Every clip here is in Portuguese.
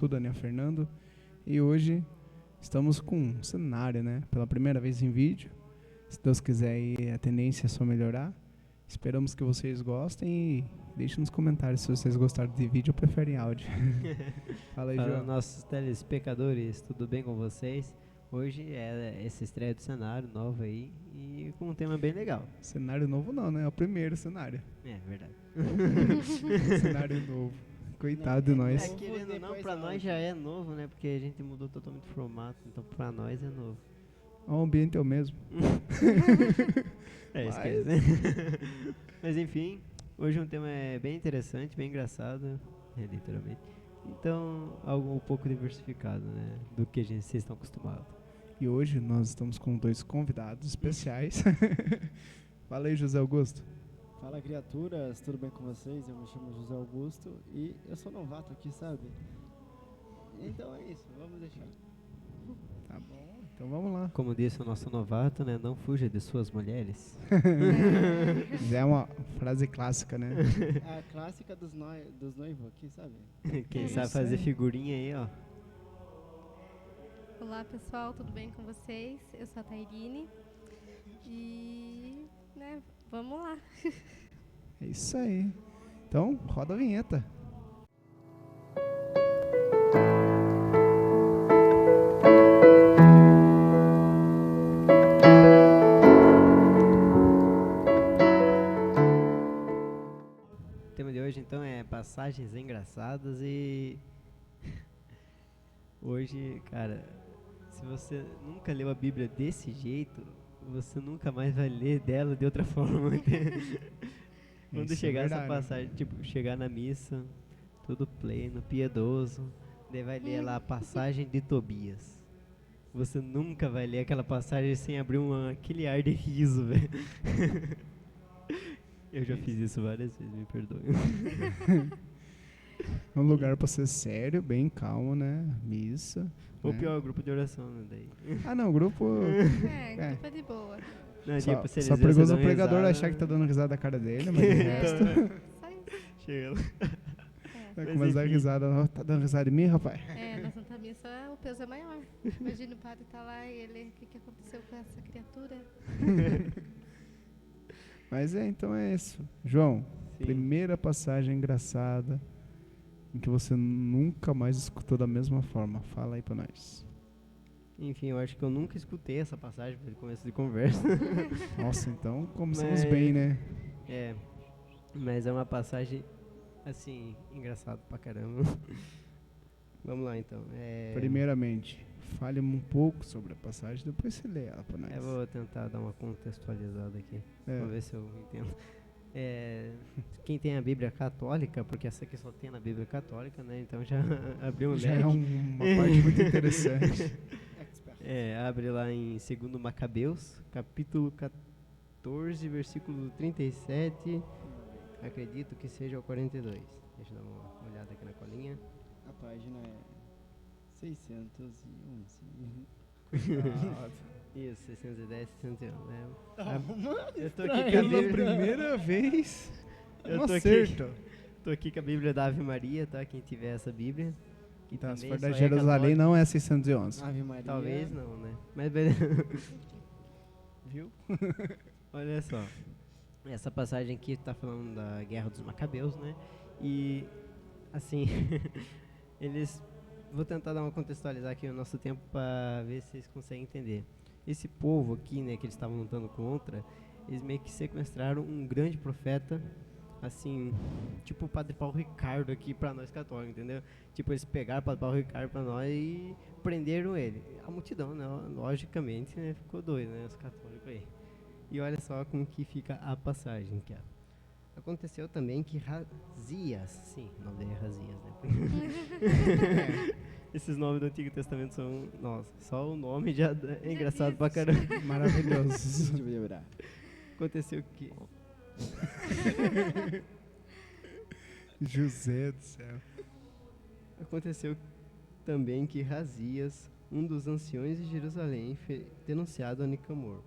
Sou Daniel Fernando e hoje estamos com um cenário, né? Pela primeira vez em vídeo. Se Deus quiser, aí a tendência é só melhorar. Esperamos que vocês gostem e deixem nos comentários se vocês gostaram de vídeo ou preferem áudio. Fala aí, Fala, João. nossos telespectadores, tudo bem com vocês? Hoje é essa estreia do cenário novo aí e com um tema bem legal. Cenário novo não, né? É o primeiro cenário. É verdade. Cenário novo. Coitado de nós. Querendo ou não, pra nós já é novo, né? Porque a gente mudou totalmente o formato, então pra nós é novo. O ambiente é o mesmo. Esquece. Mas enfim, hoje um tema bem interessante, bem engraçado, literalmente. Então, algo um pouco diversificado, né? Do que vocês estão acostumados. E hoje nós estamos com dois convidados especiais. Fala aí, José Augusto. Fala, criaturas, tudo bem com vocês? Eu me chamo José Augusto e eu sou novato aqui, sabe? Então é isso, vamos deixar. Tá bom, então vamos lá. Como disse o nosso novato, né? Não fuja de suas mulheres. Já é uma frase clássica, né? É a clássica dos noivos aqui, sabe? Quem É sabe isso fazer aí. figurinha aí, ó. Olá pessoal, tudo bem com vocês? Eu sou a Tairine e, vamos lá. É isso aí. Então, roda a vinheta. O tema de hoje então é passagens engraçadas e hoje, cara, se você nunca leu a Bíblia desse jeito, você nunca mais vai ler dela de outra forma. Quando Isso é chegar essa verdade. passagem, tipo, chegar na missa, tudo pleno, piedoso, daí vai ler lá a passagem de Tobias. Você nunca vai ler aquela passagem sem abrir aquele ar de riso, velho. Eu já fiz isso várias vezes, me perdoe. É um lugar pra ser sério, bem calmo, né? Missa. Ou né? pior, grupo de oração, né? Daí. Ah, não, grupo. É, culpa de boa. Não, Só, tipo, se só eles perigoso o dão pregador risada, achar que tá dando risada da cara dele, mas de resto. Só isso. Chega lá. Vai Mas começar a dar enfim. risada. Ó, tá dando risada de mim, rapaz? Na Santa Missa o peso é maior. Imagina o padre tá lá e ele, o que aconteceu com essa criatura? Mas então é isso. João, Sim. primeira passagem engraçada em que você nunca mais escutou da mesma forma. Fala aí pra nós. Enfim, eu acho que eu nunca escutei essa passagem para começo de conversa. Nossa, então começamos Mas- bem, né? É, mas é uma passagem, assim, engraçada pra caramba. Vamos lá, então. Primeiramente, fale um pouco sobre a passagem, depois você lê ela pra nós. Eu vou tentar dar uma contextualizada aqui. É. Vamos ver se eu entendo. Quem tem a Bíblia católica, porque essa aqui só tem na Bíblia católica, né? Então já abriu um Já leque. é uma parte muito interessante. Abre lá em 2 Macabeus, capítulo 14, versículo 37. Acredito que seja o 42. Deixa eu dar uma olhada aqui na colinha. A página é 611. Isso, 610, 611. Né? Mano, Eu tô aqui com a Pela Bíblia. primeira vez, Eu um tô acerto. Tô aqui com a Bíblia da Ave Maria, tá? Quem tiver essa Bíblia. E Tá, se também for só da é Jerusalém, católico. não é 611. Ave Maria. Talvez não, né? Mas beleza. Viu? Olha só. Essa passagem aqui tá falando da Guerra dos Macabeus, né? E, assim, eles... Vou tentar dar uma contextualizar aqui no nosso tempo para ver se vocês conseguem entender. Esse povo aqui, né, que eles estavam lutando contra, eles meio que sequestraram um grande profeta, assim, tipo o Padre Paulo Ricardo aqui pra nós católicos, entendeu? Tipo, eles pegaram o Padre Paulo Ricardo pra nós e prenderam ele. A multidão, né, logicamente, né, ficou doido, né, os católicos aí. E olha só como que fica a passagem aqui, ó. Aconteceu também que Razias, sim, o nome dele é Razias, né? Esses nomes do Antigo Testamento são, nossa, só o nome já é engraçado pra caramba. Maravilhoso. Deixa eu lembrar. Aconteceu que... José do céu. Aconteceu também que Razias, um dos anciões de Jerusalém, denunciado a Nicamor.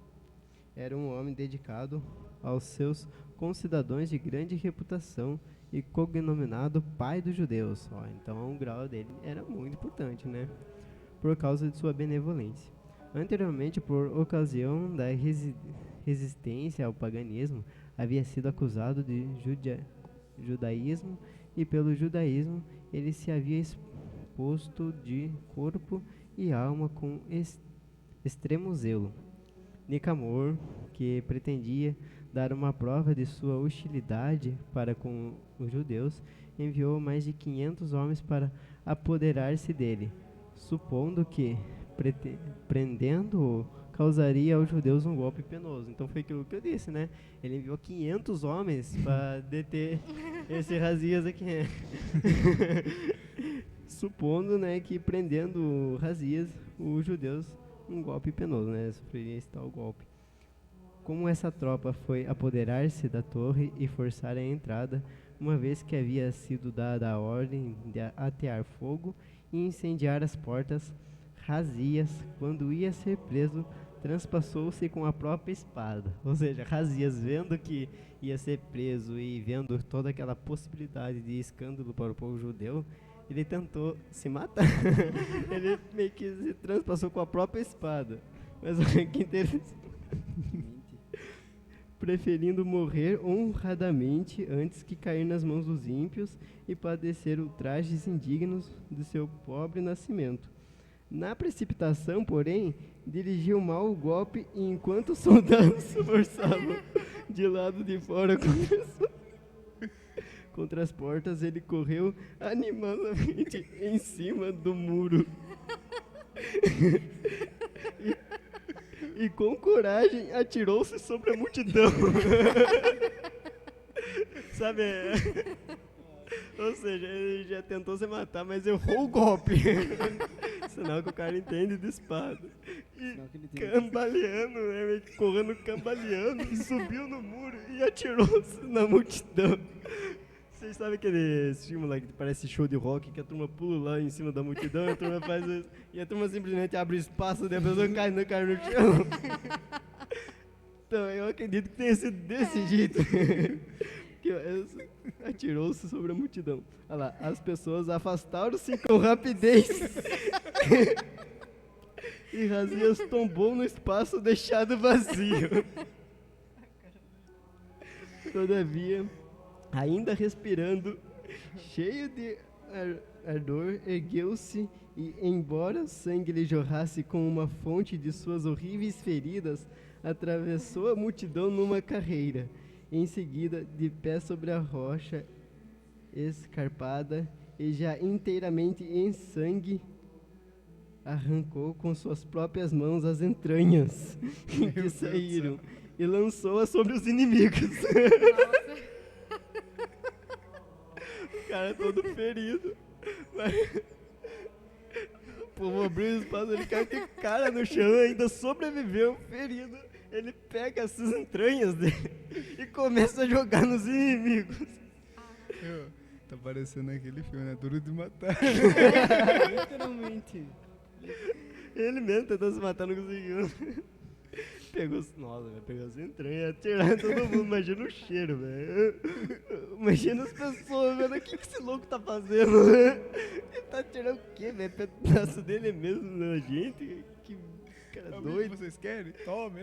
Era um homem dedicado aos seus concidadãos de grande reputação e cognominado Pai dos Judeus. Ó, então o grau dele era muito importante, né? Por causa de sua benevolência. Anteriormente, por ocasião da resistência ao paganismo, havia sido acusado de judaísmo, e pelo judaísmo ele se havia exposto de corpo e alma com extremo zelo. Nicamor, que pretendia dar uma prova de sua hostilidade para com os judeus, enviou mais de 500 homens para apoderar-se dele, supondo que, prendendo-o, causaria aos judeus um golpe penoso. Então foi aquilo que eu disse, né? Ele enviou 500 homens para deter esse Razias aqui. Supondo, né, que prendendo Razias, os judeus um golpe penoso, né? Sofreria esse tal golpe. Como essa tropa foi apoderar-se da torre e forçar a entrada, uma vez que havia sido dada a ordem de atear fogo e incendiar as portas, Razias, quando ia ser preso, transpassou-se com a própria espada. Ou seja, Razias, vendo que ia ser preso e vendo toda aquela possibilidade de escândalo para o povo judeu, ele tentou se matar. Ele meio que se transpassou com a própria espada. Mas olha que interessante. Preferindo morrer honradamente antes que cair nas mãos dos ímpios e padecer ultrajes indignos de seu pobre nascimento. Na precipitação, porém, dirigiu mal o golpe e enquanto os soldados se forçavam de lado de fora contra as portas, ele correu animadamente em cima do muro. E com coragem atirou-se sobre a multidão. Sabe? Ou seja, ele já tentou se matar, mas errou o golpe. Sinal que o cara entende de espada. E cambaleando, né? Meio que correndo cambaleando, subiu no muro e atirou-se na multidão. Vocês sabem aquele filme lá que parece show de rock, que a turma pula lá em cima da multidão, a turma faz isso, e a turma simplesmente abre espaço e a pessoa cai no chão. Então, eu acredito que tenha sido desse jeito. Atirou-se sobre a multidão. Olha lá, as pessoas afastaram-se com rapidez. E Razias tombou no espaço deixado vazio. Todavia, ainda respirando, cheio de ardor, ergueu-se e, embora o sangue lhe jorrasse como uma fonte de suas horríveis feridas, atravessou a multidão numa carreira. Em seguida, de pé sobre a rocha escarpada e já inteiramente em sangue, arrancou com suas próprias mãos as entranhas que saíram e lançou-as sobre os inimigos. O cara todo ferido. O povo abriu o espaço, ele caiu de cara no chão e ainda sobreviveu ferido. Ele pega essas entranhas dele e começa a jogar nos inimigos. Tá parecendo aquele filme, né? Duro de Matar. Literalmente. Ele mesmo tentou se matar, não conseguiu. Pegou as entranhas e atirou em todo mundo. Imagina o cheiro, velho. Imagina as pessoas vendo o que esse louco tá fazendo. Ele tá atirando o quê, velho? Pedaço dele é mesmo nojento. Que cara doido. Que vocês querem? Tome.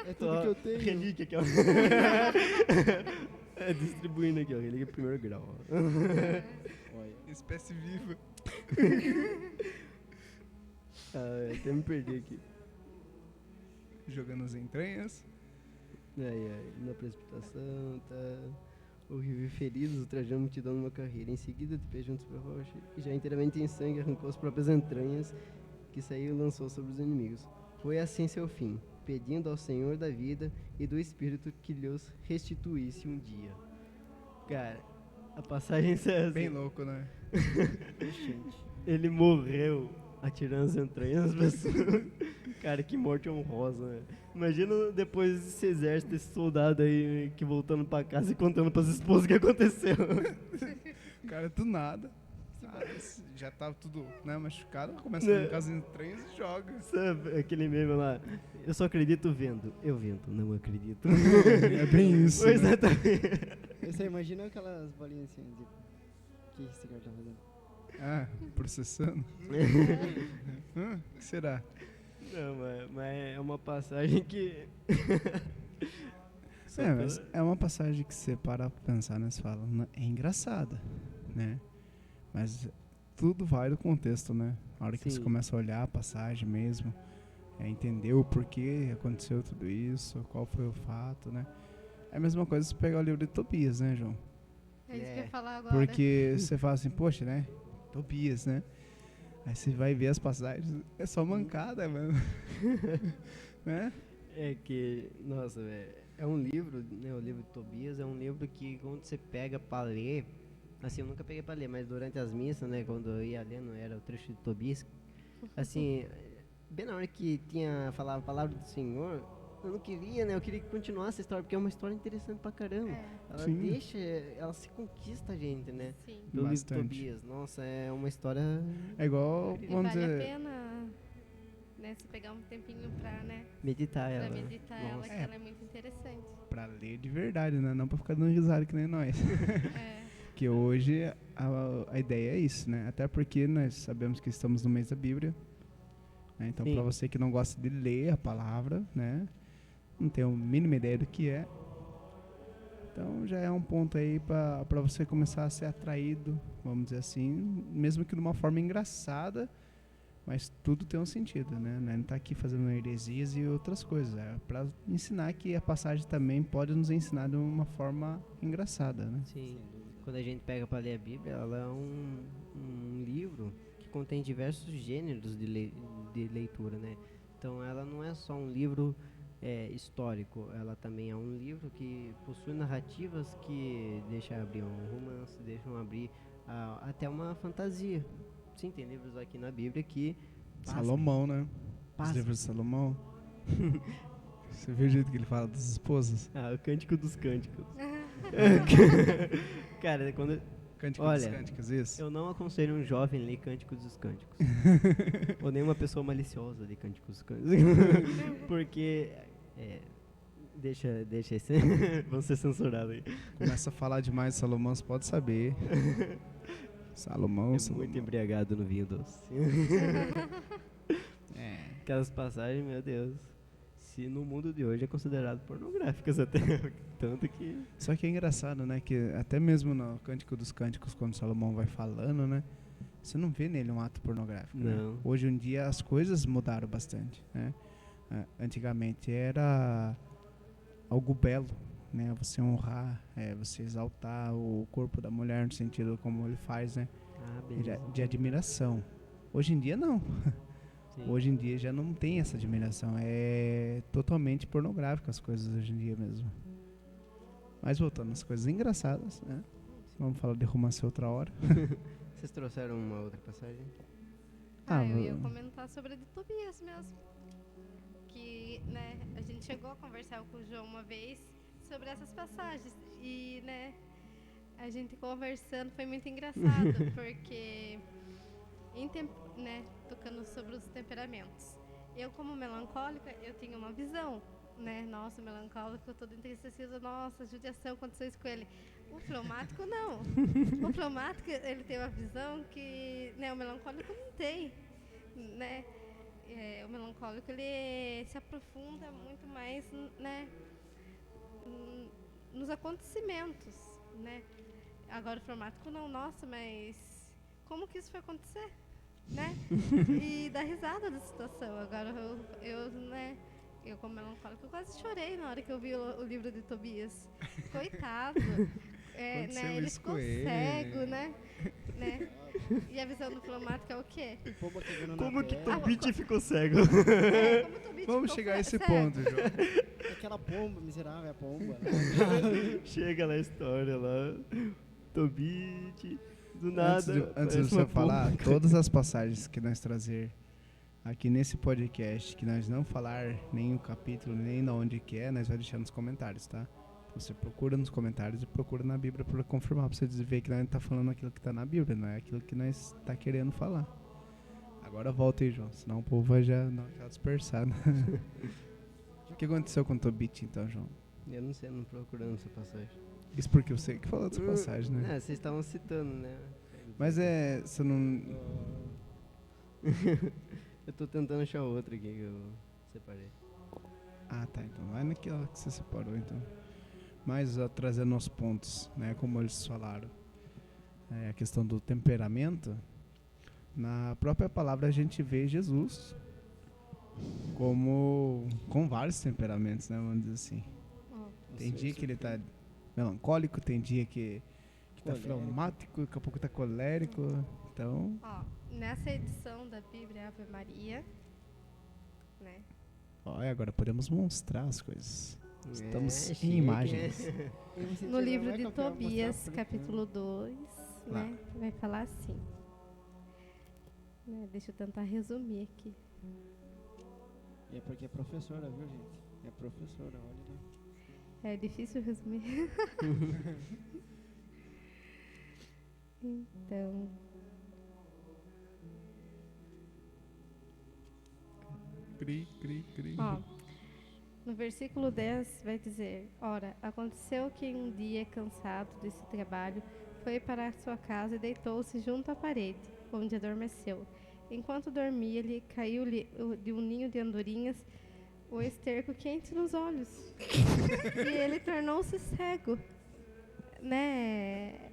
É tudo que eu tenho. Relíquia aqui, ó. Distribuindo aqui, ó. Relíquia primeiro grau, ó. Olha. Espécie viva. Até me perdi aqui. Jogando as entranhas. Na precipitação, tá horrível, feridos, ultrajando a multidão numa carreira. Em seguida, de pé junto sobre a rocha, e já inteiramente em sangue, arrancou as próprias entranhas, que saiu e lançou sobre os inimigos. Foi assim seu fim, pedindo ao Senhor da vida e do Espírito que lhes restituísse um dia. Cara, a passagem é assim. Bem louco, né? Ele morreu atirando as entranhas das pessoas. Cara, que morte honrosa, né? Imagina depois desse exército, esse soldado aí que voltando pra casa e contando pras esposas o que aconteceu. Cara, do nada. Já tava tudo, né, machucado, começa a arrancar as entranhas e joga. Sabe aquele meme lá? Eu só acredito vendo. Eu vendo, não acredito. É bem isso. Exatamente. Você imagina aquelas bolinhas assim, de... O que esse cara tá fazendo? Ah, processando. O que será? Não, mas é uma passagem que... Só Mas é uma passagem que você para pra pensar, né? Você fala, é engraçada, né? Mas tudo vai do contexto, né? A hora que você Sim. começa a olhar a passagem mesmo, entender o porquê aconteceu tudo isso, qual foi o fato, né? É a mesma coisa se pegar o livro de Tobias, né, João? É isso que eu É. ia falar agora. Porque você fala assim, poxa, né? Tobias, né? Aí você vai ver as passagens, é só mancada, mano. Né? É que, nossa, velho, é um livro, né, o livro de Tobias é um livro que quando você pega pra ler, assim, eu nunca peguei pra ler, mas durante as missas, né, quando eu ia lendo, era o trecho de Tobias, assim, bem na hora que falava a palavra do Senhor, eu não queria, né, eu queria que continuasse a história, porque é uma história interessante pra caramba. É, Ela ela se conquista a gente, né, sim. do livro de Bastante. Tobias. Nossa, é uma história... É igual, E vamos vale a dizer... pena, né, se pegar um tempinho pra, né, meditar ela. pra meditar ela, Nossa. que ela é muito interessante. Pra ler de verdade, né? Não pra ficar dando risada que nem nós. É, Que hoje a ideia é isso, né? Até porque nós sabemos que estamos no mês da Bíblia. Né? Então, Sim. pra você que não gosta de ler a palavra, né? Não tem a mínima ideia do que é. Então, já é um ponto aí pra você começar a ser atraído, vamos dizer assim, mesmo que de uma forma engraçada, mas tudo tem um sentido, né? Não tá aqui fazendo heresias e outras coisas. É pra ensinar que a passagem também pode nos ensinar de uma forma engraçada, né? Sim, quando a gente pega para ler a Bíblia, ela é um livro que contém diversos gêneros de leitura, né? Então ela não é só um livro histórico, ela também é um livro que possui narrativas que deixam abrir um romance, deixam abrir até uma fantasia. Sim, tem livros aqui na Bíblia que... Salomão, né? Os Pasmem. livros de Salomão. Você viu o jeito que ele fala das esposas? Ah, o Cântico dos Cânticos. Cara, quando... Cântico Olha, dos Cânticos, isso? Eu não aconselho um jovem a ler Cânticos dos Cânticos. Ou nem uma pessoa maliciosa ler Cânticos dos Cânticos. Porque... deixa esse... Vão ser censurados aí. Começa a falar demais de Salomão, você pode saber. Salomão. Muito embriagado no vinho doce. Aquelas passagens, meu Deus. Se no mundo de hoje é considerado pornográficas até. Tanto que... Só que é engraçado, né? Que até mesmo no Cântico dos Cânticos, quando Salomão vai falando, né? Você não vê nele um ato pornográfico, né? Não. Hoje em dia as coisas mudaram bastante, né? Antigamente era algo belo, né? Você honrar, você exaltar o corpo da mulher no sentido como ele faz, né? Ah, beleza. De admiração. Hoje em dia não. Sim. Hoje em dia já não tem essa admiração. É totalmente pornográfico as coisas hoje em dia mesmo. Mas voltando às coisas engraçadas, né? Vamos falar de romance outra hora. Vocês trouxeram uma outra passagem? eu ia comentar sobre a de Tobias mesmo. Que, né, a gente chegou a conversar com o João uma vez sobre essas passagens. E, né, a gente conversando foi muito engraçado, porque, né, tocando sobre os temperamentos. Eu, como melancólica, eu tinha uma visão, né? Nossa, melancólico, todo entristecido, nossa, judiação, aconteceu isso com ele. O fleumático, não. O fleumático, ele tem uma visão que, né, o melancólico não tem, né? O melancólico, ele se aprofunda muito mais, né, nos acontecimentos, né? Agora o fleumático não, nossa, mas como que isso foi acontecer, né? E dá risada da situação. Agora eu como melancólica, eu quase chorei na hora que eu vi o livro de Tobias. Coitado. Né? Ele ficou cego, né? E a visão do fleumático é o quê? Como que Tobit ficou cego? Como o Tobit Vamos ficou chegar a esse cego. ponto, João. Aquela pomba miserável, a pomba. Chega na história lá. Tobit, do nada. Antes parece de você uma falar, pomba. todas as passagens que nós trazer aqui nesse podcast, que nós não falar nem o capítulo, nem de onde que é, nós vamos deixar nos comentários, tá? Você procura nos comentários e procura na Bíblia para confirmar, para você ver que nós não tá falando aquilo que tá na Bíblia, não é aquilo que nós tá querendo falar. Agora volta aí, João, senão o povo vai já dar aquela dispersada. O que aconteceu com o Tobit, então, João? Eu não sei, não procurando essa passagem. Isso porque eu sei que falou dessa passagem, né? Vocês estavam citando, né? Mas você não... Eu tô tentando achar outra aqui que eu separei. Ah, tá, então vai naquela que você separou, então. Mas trazendo aos pontos, né, como eles falaram, a questão do temperamento, na própria palavra a gente vê Jesus com vários temperamentos, né, vamos dizer assim. Tem dia que ele tá melancólico, tem dia que tá fleumático, daqui a pouco tá colérico, então... Ó, nessa edição da Bíblia Ave Maria, né? Olha, agora podemos mostrar as coisas. Estamos chique, em imagens. né? No livro de Tobias, capítulo 2, né? Vai falar assim. Né, deixa eu tentar resumir aqui. E é porque é professora, viu, gente? É professora, olha lá. É difícil resumir. Então... Cri, cri, cri. Ó, no versículo 10 vai dizer: Ora, aconteceu que um dia, cansado desse trabalho, foi para a sua casa e deitou-se junto à parede, onde adormeceu. Enquanto dormia, lhe caiu-lhe de um ninho de andorinhas o esterco quente nos olhos. E ele tornou-se cego. Né?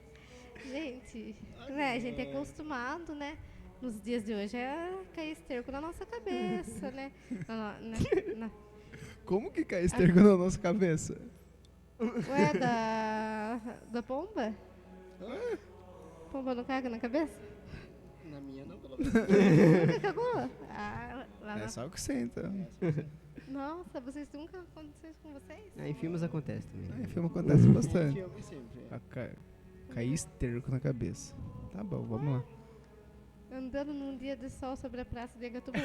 Gente, né? A gente é acostumado, né? Nos dias de hoje é cair esterco na nossa cabeça, né? Como que cai esterco na nossa cabeça? Ué, da pomba? Pomba não caga na cabeça? Na minha não, pelo menos. Nunca cagou? Lá É só o que você, então. Nossa, vocês nunca aconteceu isso com vocês? Em filmes acontece também. Em filme acontece bastante. Filme sempre. Cair esterco na cabeça. Tá bom, vamos lá. Andando num dia de sol sobre a praça de Agatuba,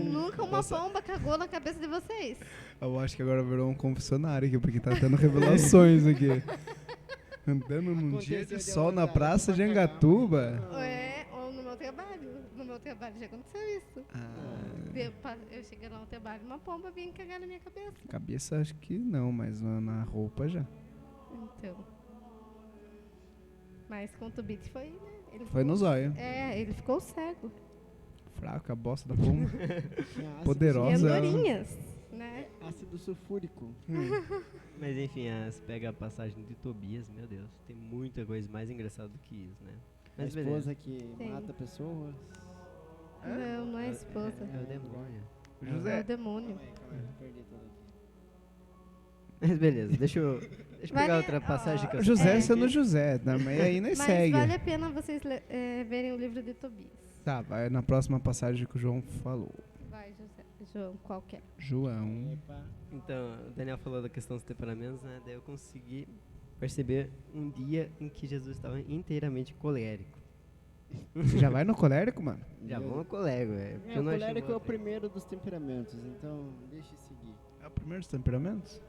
nunca uma pomba cagou na cabeça de vocês. Eu acho que agora virou um confessionário aqui, porque tá tendo revelações aqui. Andando num dia de sol na praça de Angatuba. É, ou no meu trabalho. No meu trabalho já aconteceu isso. Eu cheguei lá no trabalho, uma pomba vinha cagar na minha cabeça. Cabeça acho que não, mas na roupa já. Então. Mas com o Tubite foi, né? Foi no zóio. Ele ficou cego. Fraco, a bosta da pomba. E Poderosa. andorinhas, né? Ácido sulfúrico. Mas enfim, você pega a passagem de Tobias, meu Deus, tem muita coisa mais engraçada do que isso, né? A Mas esposa que Tem. mata pessoas. Não é a esposa. É o demônio. É José. o demônio. Calma aí, perdi tudo aqui. Mas beleza, deixa eu pegar Vale- outra passagem que eu José separei sendo aqui. José, né? Mas aí nós Mas segue. vale a pena vocês verem o livro de Tobias. Tá, vai na próxima passagem que o João falou. Vai, João, qualquer. João. Epa. Então, o Daniel falou da questão dos temperamentos, né? Daí eu consegui perceber um dia em que Jesus estava inteiramente colérico. Você já vai no colérico, mano? Já vamos colérico, velho. O colérico é o primeiro dos temperamentos, então deixa eu seguir. É o primeiro dos temperamentos?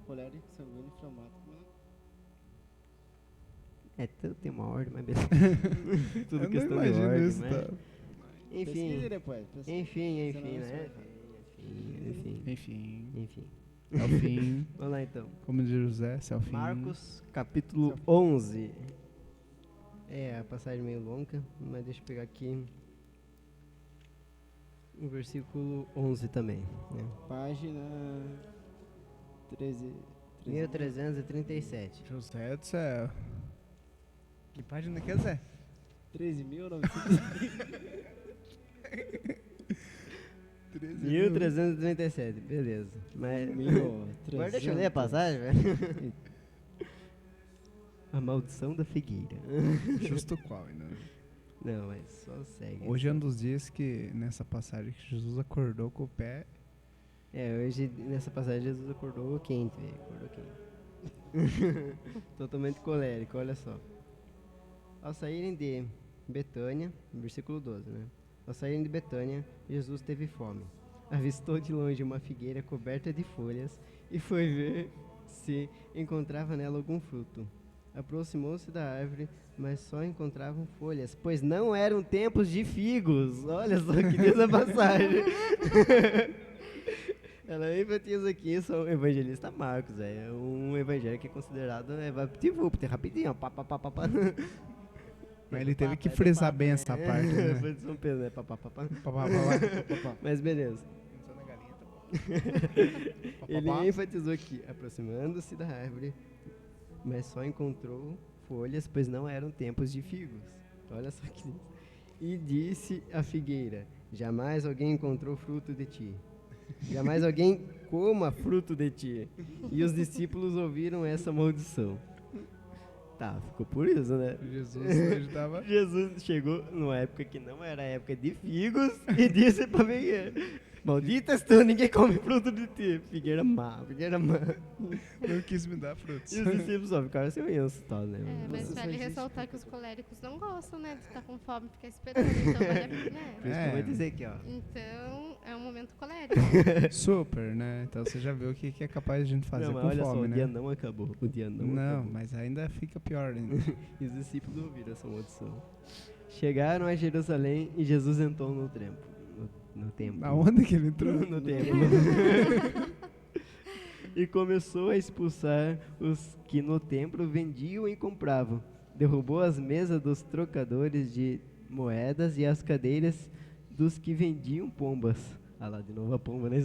Colérico, sanguíneo e fleumático. Tudo tem uma ordem, mas beleza. Tudo Eu não questão de imagino ordem, isso, mas... tá? Enfim, Pesquise depois. enfim, Você não né? sabe. Enfim. É o fim. Vamos lá então. Como diz José, se é o fim. Marcos, capítulo 11. É, a passagem meio longa, mas deixa eu pegar aqui o versículo 11 também. Né? Página 13. 1337. José do céu. Que página que é, Zé? 13.900. 1337, beleza. Mas agora deixa eu ler a passagem, velho. A maldição da figueira. Justo qual ainda? Não, mas só segue. Hoje é um dos dias que, nessa passagem, que Jesus acordou com o pé. Hoje nessa passagem Jesus acordou quente, velho. Acordou quente. Totalmente colérico, olha só. Ao saírem de Betânia, versículo 12, né? Ao saírem de Betânia, Jesus teve fome. Avistou de longe uma figueira coberta de folhas e foi ver se encontrava nela algum fruto. Aproximou-se da árvore, mas só encontravam folhas, pois não eram tempos de figos. Olha só que diz a passagem. Ela enfatiza aqui São Evangelista Marcos, é um evangelho que é considerado VaptVupt, rapidinho, pá. Mas ele teve que frisar bem essa parte, né? Foi de São Pedro, né? Pá. Pá. Mas beleza. Pensou na galinha, tá bom. Ele enfatizou aqui, aproximando-se da árvore, mas só encontrou folhas, pois não eram tempos de figos. Olha só que lindo. E disse a figueira: jamais alguém encontrou fruto de ti. Jamais alguém coma fruto de ti. E os discípulos ouviram essa maldição. Tá, ficou por isso, né? Jesus hoje tava... Jesus chegou numa época que não era época de figos e disse pra figueira: malditas tu, ninguém come fruto de ti. Figueira má. Não quis me dar frutos. E os discípulos só ficaram sem lenço, tal, né? Mas vale ressaltar que os coléricos não gostam, né, de estar com fome e ficar esperando, então vale a pena, Por isso que eu vou dizer aqui, ó. Então, é um momento colérico. Super, né? Então você já viu o que é capaz de a gente fazer Não, mas com olha fome, só, né? o dia não acabou. O dia não acabou. Mas ainda fica pior ainda. E os discípulos ouviram essa maldição. Chegaram a Jerusalém e Jesus entrou no templo. No templo. Aonde que ele entrou? No templo. E começou a expulsar os que no templo vendiam e compravam. Derrubou as mesas dos trocadores de moedas e as cadeiras dos que vendiam pombas. Ah lá, de novo a pomba, né?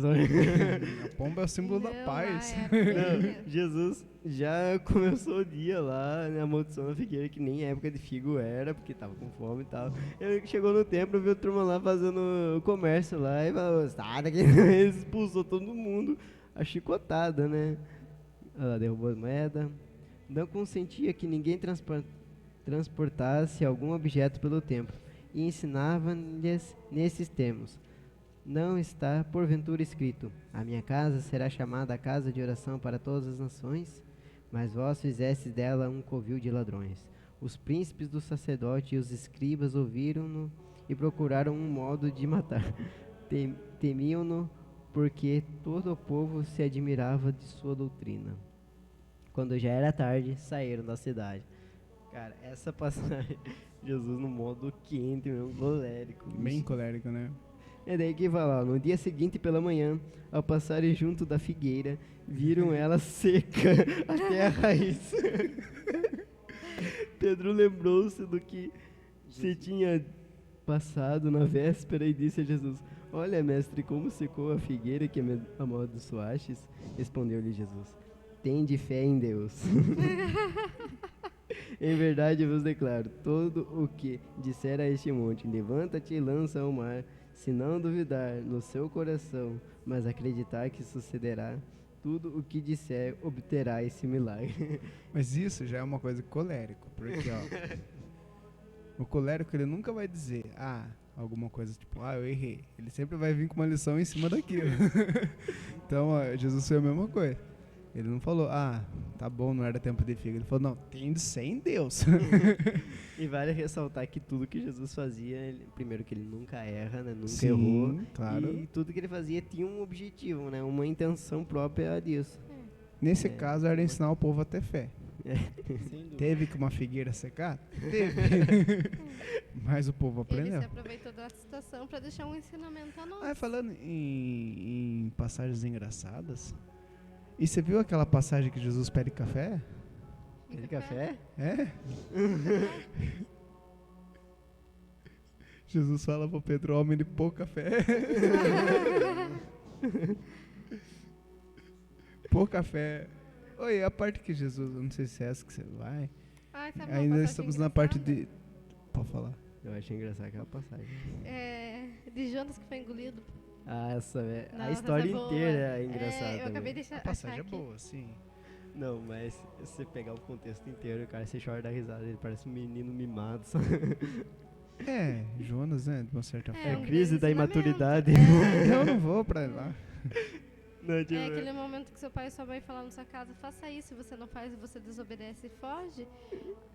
A pomba é o símbolo da paz. Não, Jesus já começou o dia lá, né, a maldição da figueira, que nem época de figo era, porque tava com fome e tal. Ele chegou no templo, viu a turma lá fazendo comércio lá, e falou: sai daqui. Ele expulsou todo mundo, a chicotada, né? Ela derrubou as moedas. Não consentia que ninguém transportasse algum objeto pelo templo, e ensinava-lhes nesses termos: não está porventura escrito: a minha casa será chamada a casa de oração para todas as nações? Mas vós fizestes dela um covil de ladrões. Os príncipes do sacerdote e os escribas ouviram-no e procuraram um modo de matar. Temiam-no porque todo o povo se admirava de sua doutrina. Quando já era tarde, saíram da cidade. Cara, essa passagem, Jesus no modo quente mesmo, colérico. Bem colérico, né? É daí que fala: no dia seguinte pela manhã, ao passarem junto da figueira, viram ela seca até a raiz. Pedro lembrou-se do que se tinha passado na véspera e disse a Jesus: olha, mestre, como secou a figueira que me amaldiçoastes. Respondeu-lhe Jesus: tende fé em Deus. Em verdade eu vos declaro, todo o que disser a este monte: levanta-te e lança ao mar, se não duvidar no seu coração, mas acreditar que sucederá, tudo o que disser obterá esse milagre. Mas isso já é uma coisa colérico, porque ó, o colérico ele nunca vai dizer alguma coisa tipo, eu errei. Ele sempre vai vir com uma lição em cima daquilo. Então, ó, Jesus foi a mesma coisa. Ele não falou: tá bom, não era tempo de figo. Ele falou: não, tem de ser em Deus. E vale ressaltar que tudo que Jesus fazia, primeiro que ele nunca erra, né? Nunca Sim, errou. claro. E tudo que ele fazia tinha um objetivo, né? Uma intenção própria disso. Nesse caso era ensinar o povo a ter fé. Sem dúvida. Teve que uma figueira secar? Teve. Mas o povo Ele aprendeu. se aproveitou da situação para deixar um ensinamento a nós. Falando em passagens engraçadas, e você viu aquela passagem que Jesus pede café? Ele café? É? Jesus fala pro Pedro: homem de pouco café. Pouco café. Oi, a parte que Jesus, eu não sei se é essa que você vai. Sabe uma Ainda passagem estamos na parte engraçada? de... Pode falar. Eu achei engraçado aquela passagem. De Jonas que foi engolido. Essa é a Nossa, história essa é boa. inteira é engraçada. Eu acabei de A achar passagem é aqui. boa, sim. Não, mas se você pegar o contexto inteiro, cara, você chora da risada, ele parece um menino mimado, sabe? Jonas, né, de uma certa É, É forma. a um crise da grande imaturidade. Eu não vou pra lá. Não, tipo, É aquele momento que seu pai e sua mãe falam na sua casa: faça isso, se você não faz e você desobedece e foge.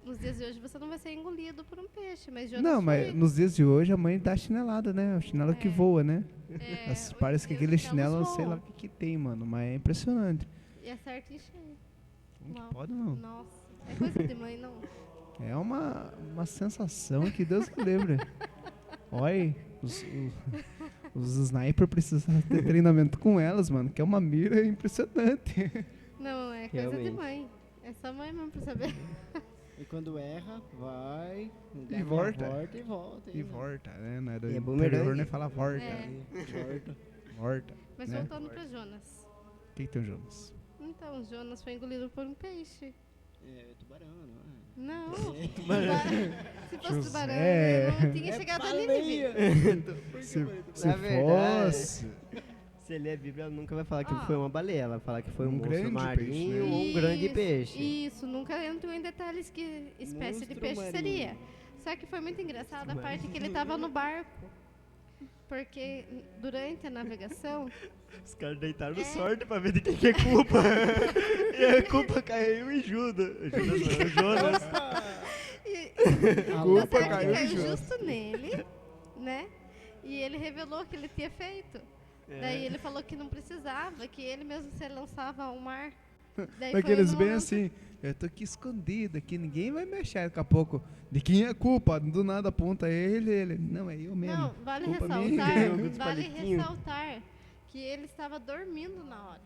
Nos dias de hoje você não vai ser engolido por um peixe, mas Jonas Não, mas foi. nos dias de hoje a mãe dá chinelada, né? O chinelo que voa, né? Hoje Parece que em dia aquele os chinelos chinelo, sei lá voam. o que tem, mano. Mas é impressionante. E acerta em cheio. Como que Não. pode, não? Nossa, é coisa de mãe, não. É uma sensação que Deus que lembra. Olha, Os sniper precisam ter treinamento com elas, mano, que é uma mira impressionante. Não, é coisa de Realmente. mãe. É só mãe mesmo pra saber. E quando erra, vai, dá E uma volta. volta e volta. E volta, né? Não é do E é interior, bumerangue. né? Fala volta. É. Volta. Volta. Mas né? voltando pra Jonas. O que tem o Jonas? Então, Jonas foi engolido por um peixe. É tubarão, não é? Não. Tubarão. Se fosse José. tubarão, ele não tinha chegado a Nínive. Se Na verdade, fosse... Se ele é Bíblia, ela nunca vai falar que Ó. foi uma baleia. Ela vai falar que foi um Um monstro grande marinho peixe, né? ou um grande Isso, peixe. Isso, nunca entrou em detalhes que espécie de Monstro peixe marinho. seria. Só que foi muito engraçado a parte que ele tava no barco. Porque durante a navegação, Os caras deitaram É. sorte pra ver de quem que é culpa. E a culpa caiu em Judas. Judas não, Jonas. e, Culpa tá certo que caiu em caiu Jonas. justo nele, né? E ele revelou que ele tinha feito. Daí ele falou que não precisava, que ele mesmo se lançava ao mar. Daí foi Daqueles no bem momento- assim, eu tô aqui escondido, aqui ninguém vai mexer daqui a pouco. De quem é culpa? Do nada aponta ele. Não, é eu mesmo. Não, vale Culpa ressaltar, minha. Dos vale palitinhos. ressaltar que ele estava dormindo na hora.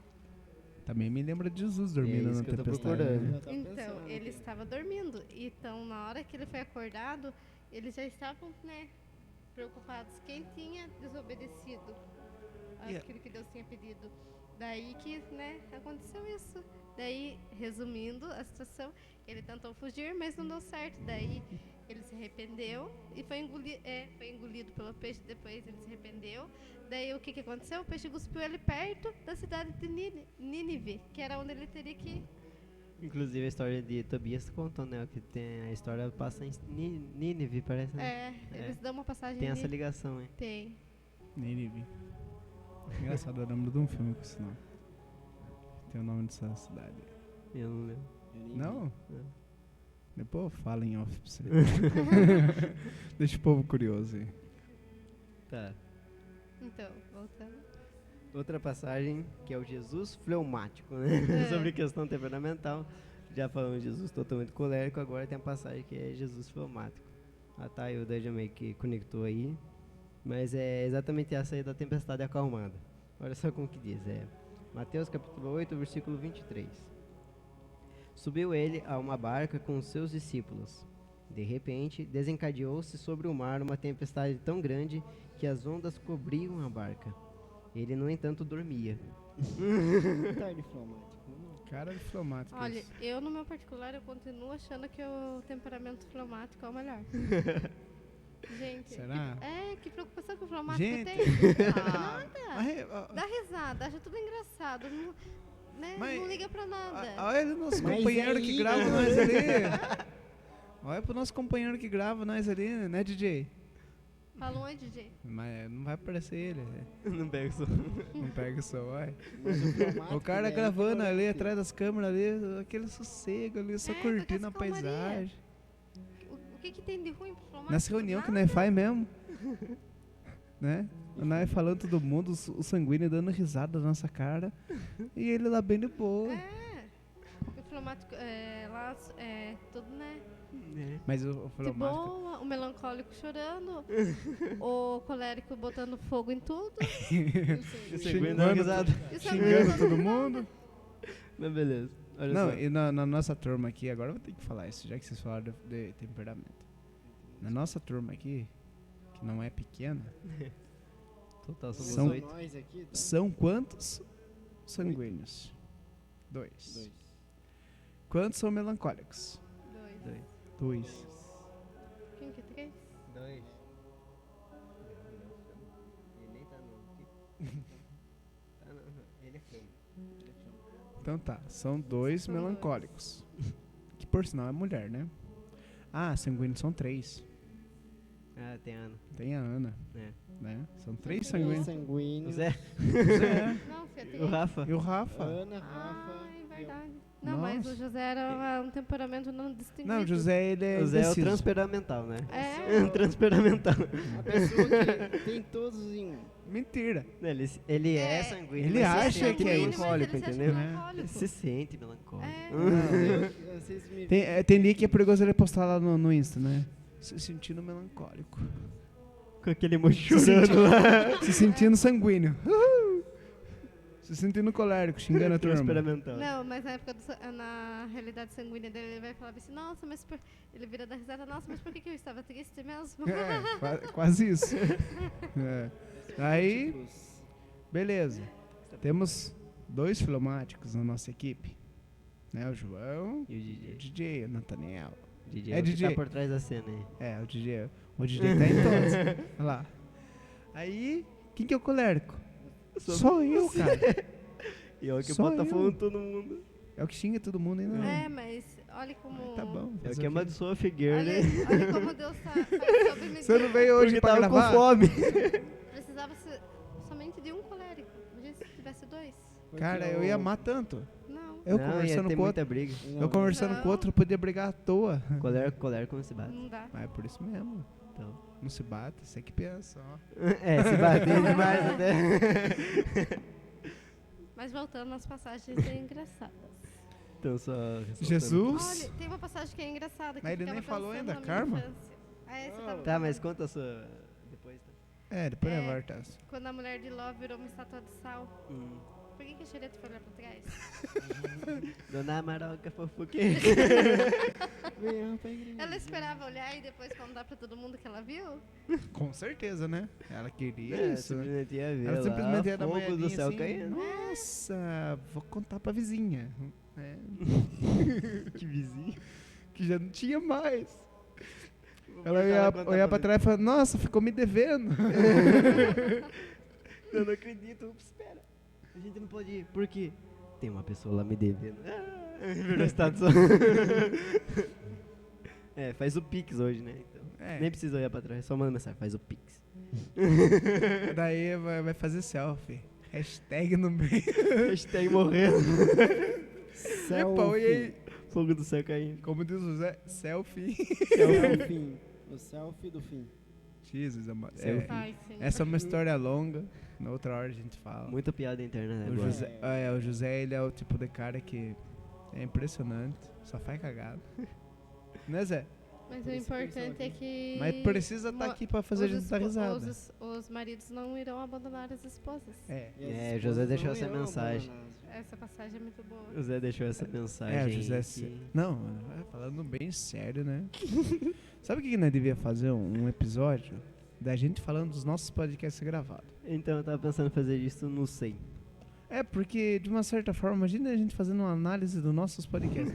Também me lembra de Jesus dormindo isso na que eu tô tempestade. procurando. né? Eu tava Então, pensando ele aqui. estava dormindo. Então, na hora que ele foi acordado, eles já estavam, né, preocupados quem tinha desobedecido aquilo que Deus tinha pedido. Daí que, né, aconteceu isso. Daí, resumindo a situação, ele tentou fugir, mas não deu certo. Daí, ele se arrependeu e foi engolido pelo peixe. Depois, ele se arrependeu. Daí, o que aconteceu? O peixe cuspiu ele perto da cidade de Nínive, que era onde ele teria que ir. Inclusive a história de Tobias contou, né? Que tem a história passa em Nínive, parece, né? Eles dão uma passagem Tem essa ali. ligação, hein? Tem. Nínive. Engraçado, eu lembro de um filme com esse nome. Tem o nome dessa cidade. Eu não lembro. Não? É. Depois eu falo em off pra você. Deixa o povo curioso aí. Tá. Então, voltando. Outra passagem que é o Jesus fleumático, né? É. Sobre questão temperamental. Já falamos de Jesus totalmente colérico, agora tem a passagem que é Jesus fleumático. A Thailda já meio que conectou aí. Mas é exatamente essa aí da tempestade acalmada. Olha só como que diz. É Mateus capítulo 8, versículo 23. Subiu ele a uma barca com os seus discípulos. De repente, desencadeou-se sobre o mar uma tempestade tão grande que as ondas cobriam a barca. Ele, no entanto, dormia. Tarde fleumático. Cara de fleumático. Olha, isso. eu no meu particular, eu continuo achando que o temperamento fleumático é o melhor. Gente, Será? que preocupação que o fleumático Gente, tem. ah, Nada. mas, Dá risada, acha tudo engraçado. Não, né? Mas- Não liga pra nada. olha o nosso Mas companheiro aí, que grava nós ali. Olha pro nosso companheiro que grava nós ali, né, DJ? Fala um oi, DJ. Mas não vai aparecer ele. Não pega isso. Não pega só, vai. Mas o fleumático, O cara né, gravando é ali atrás das câmeras ali, aquele sossego ali, só É, com curtindo a essa calmaria. paisagem. O que tem de ruim pro fleumático? Nessa reunião que Nada. nós faz mesmo. Né? Nós falando todo mundo, o sanguíneo dando risada na nossa cara. E ele lá bem de boa. É. O fleumático, lá, tudo, né? Mas o De fleumático. boa, o melancólico chorando, o colérico botando fogo em tudo. Segundo risada. E o sanguíneo Xingando dando todo risada. mundo. Mas beleza. Olha Não, só. e na nossa turma aqui, agora eu vou ter que falar isso, já que vocês falaram de temperamento. Na nossa turma aqui, que não é pequena, Total, somos São- 8. Nós aqui, tá? são quantos sanguíneos? 2. Dois. Quantos são melancólicos? 2. 2. Quem que é 3? 2. Ele nem tá no. Tá não. Ele é fome. Então tá, são 2 São melancólicos. Que por sinal é mulher, né? Ah, sanguíneos são 3. Ah, tem Ana. Tem a Ana, É. né? São 3 Sanguíneo. sanguíneos. Sanguíneo. O Zé. Zé Não, Fê, tem O Rafa. E o Rafa? Ana, Rafa. Ai, verdade. Não, mas o Nossa. José era um temperamento não distinguido. Não, o José, ele é O Zé é o indeciso. transperamental, né? É. Transperamental. A pessoa que tem todos em... Mentira. Ele é sanguíneo. Ele mas se acha sente que é isso. melancólico, Mas ele se acha entendeu? melancólico. Ele se sente melancólico. É. Vocês me... Tem dia que é perigoso ele postar lá no Insta, né? Se sentindo melancólico. Com aquele moço chorando lá. Se sentindo sanguíneo. Se sentindo colérico, xingando a turma. Experimental. Não, mas na época na realidade sanguínea dele, ele vai falar assim, nossa, mas ele vira da risada, nossa, mas por que eu estava triste mesmo? Quase isso. Aí, beleza. Temos 2 filomáticos na nossa equipe. Né, o João E o e o DJ. DJ, o Nathaniel. DJ É é o que DJ. tá por trás da cena aí. O DJ. O DJ tá em todos. Olha lá. Aí, quem que é o colérico? Só eu, cara. E é o que Só bota eu. fogo em todo mundo. É o que xinga todo mundo ainda. É, mas olha como... Tá bom. É o fazer que o quê? amaldiçoa a Figueira, Olha, né? olha como Deus faz sob medida. Você não veio hoje Porque pra tava gravar? com fome. Precisava ser somente de um colérico. Imagina se tivesse 2. Cara, eu ia amar tanto. Não, Eu Não, ia conversando ter com outro. muita briga. Eu conversando Não. com outro, eu podia brigar à toa. Colérico não se bate. não dá. Mas é por isso mesmo. Então. Não se bate, você que pensa, ó. Se bater demais até. Mas voltando às passagens engraçadas. Então só ressaltando. Jesus. Olha, tem uma passagem que é engraçada. Que Mas ele eu ficava nem falou pensando ainda, na minha Karma? infância. Você tava Tá, mas falando. conta a sua... Depois, tá? Depois É. eu volto essa. Quando a mulher de Ló virou uma estátua de sal. Por que a Xereta foi olhar pra trás? Dona Maroca fofoqueira. Ela esperava olhar e depois contar pra todo mundo que ela viu? Com certeza, né? Ela queria É, isso. Né? simplesmente ia ver Ela lá, simplesmente ia dar uma fogo do olhadinha céu assim, caindo. Nossa, vou contar pra vizinha. É, Que vizinho. que já não tinha mais. Vou Ela botar ia lá contar olhar pra pra trás e falar, nossa, ficou me devendo. Eu não acredito. Espera. A gente não pode ir. Por quê? Tem uma pessoa lá me devendo. Virou estado só. Faz o Pix hoje, né? Então, nem precisa olhar pra trás. Só manda mensagem. Faz o Pix. Daí vai fazer selfie. Hashtag no meio. Hashtag morrendo. Epa, e aí? Fogo do céu caindo. Como diz o Zé, selfie. Selfie. O selfie do fim. Jesus, amado. Selfie. Ai, sim. Essa é uma história longa. Na outra hora a gente fala. Muita piada interna, né? O agora. José, o José, ele é o tipo de cara que é impressionante. Só faz cagada. Né, Zé? Mas Por o isso que eles importante estão é que... Mas precisa estar aqui pra fazer a gente dar risada. Os maridos não irão abandonar as esposas. O José deixou essa mensagem. Essa passagem é muito boa. O Zé deixou essa mensagem. O José. que- Não, falando bem sério, né? Sabe o que nós devia fazer? Um episódio da gente falando dos nossos podcasts gravados. Então eu tava pensando em fazer isso no 100. Porque de uma certa forma, imagina a gente fazendo uma análise dos nossos podcasts.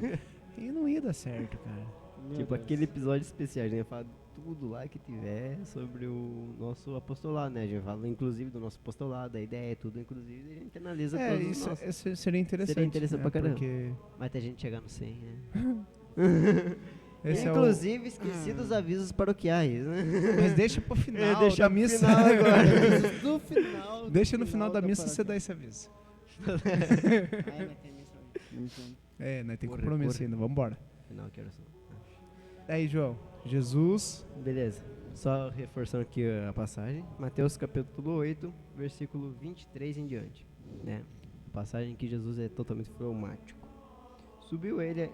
E não ia dar certo, cara. Tipo aquele episódio especial, a gente falar tudo lá que tiver sobre o nosso apostolado, né? A gente fala inclusive do nosso apostolado, a ideia, tudo inclusive, e a gente analisa todos os nossos. Isso seria interessante. Seria interessante pra caramba. Porque Mas até a gente chegar no 100, né? esse é o... Inclusive, esqueci dos avisos paroquiais, né? Mas deixa pro final Deixa da pro missa. final agora. Do final. do Deixa no final da missa paróquia. você dar esse aviso. Mas tem isso aí. Então, Nós tem Corre, compromisso corre. ainda, vambora. Final, que horas são? Aí, João, Jesus, Beleza. Só reforçando aqui a passagem. Mateus capítulo 8, versículo 23 em diante. Né? A passagem em que Jesus é totalmente fleumático. Subiu ele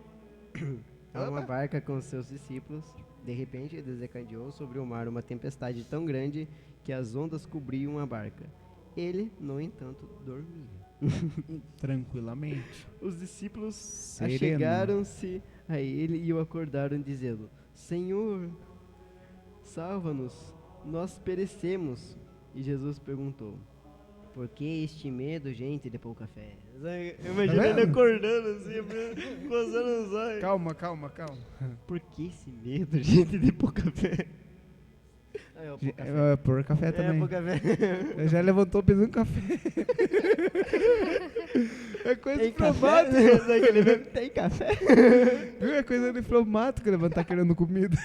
a uma barca com seus discípulos. De repente, desencadeou sobre o mar uma tempestade tão grande que as ondas cobriam a barca. Ele, no entanto, dormia. tranquilamente. Os discípulos Sereno. achegaram-se a ele e o acordaram, dizendo: Senhor, salva-nos, nós perecemos. E Jesus perguntou: Por que este medo, gente de pouca fé? Imagina Tá ele vendo? acordando assim, coçando os olhos. Calma. Por que esse medo, gente de pouca fé? Aí, ó, pouca fé. Por café também. pouca fé. Ele já levantou pedindo café. É coisa Tem de café? fleumático. Sabe aquele meme? Tem café? Viu? É coisa de fleumático levantar querendo comida.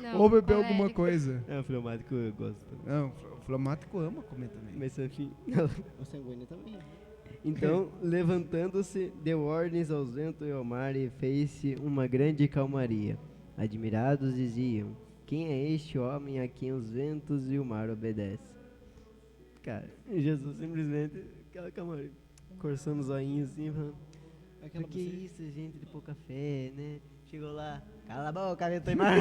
Não, Ou beber alguma colérico. coisa. É, o fleumático eu gosto também. Não, o fleumático ama comer também. Mas enfim. o sanguíneo também. Então, levantando-se, deu ordens aos ventos e ao mar e fez-se uma grande calmaria. Admirados diziam: Quem é este homem a quem os ventos e o mar obedecem? Cara, Jesus simplesmente, aquela calmaria, coçando os olhinhos assim, falando: Aquela Por que você- isso, gente de pouca fé, né? Chegou lá, cala a boca, eu tô em mar.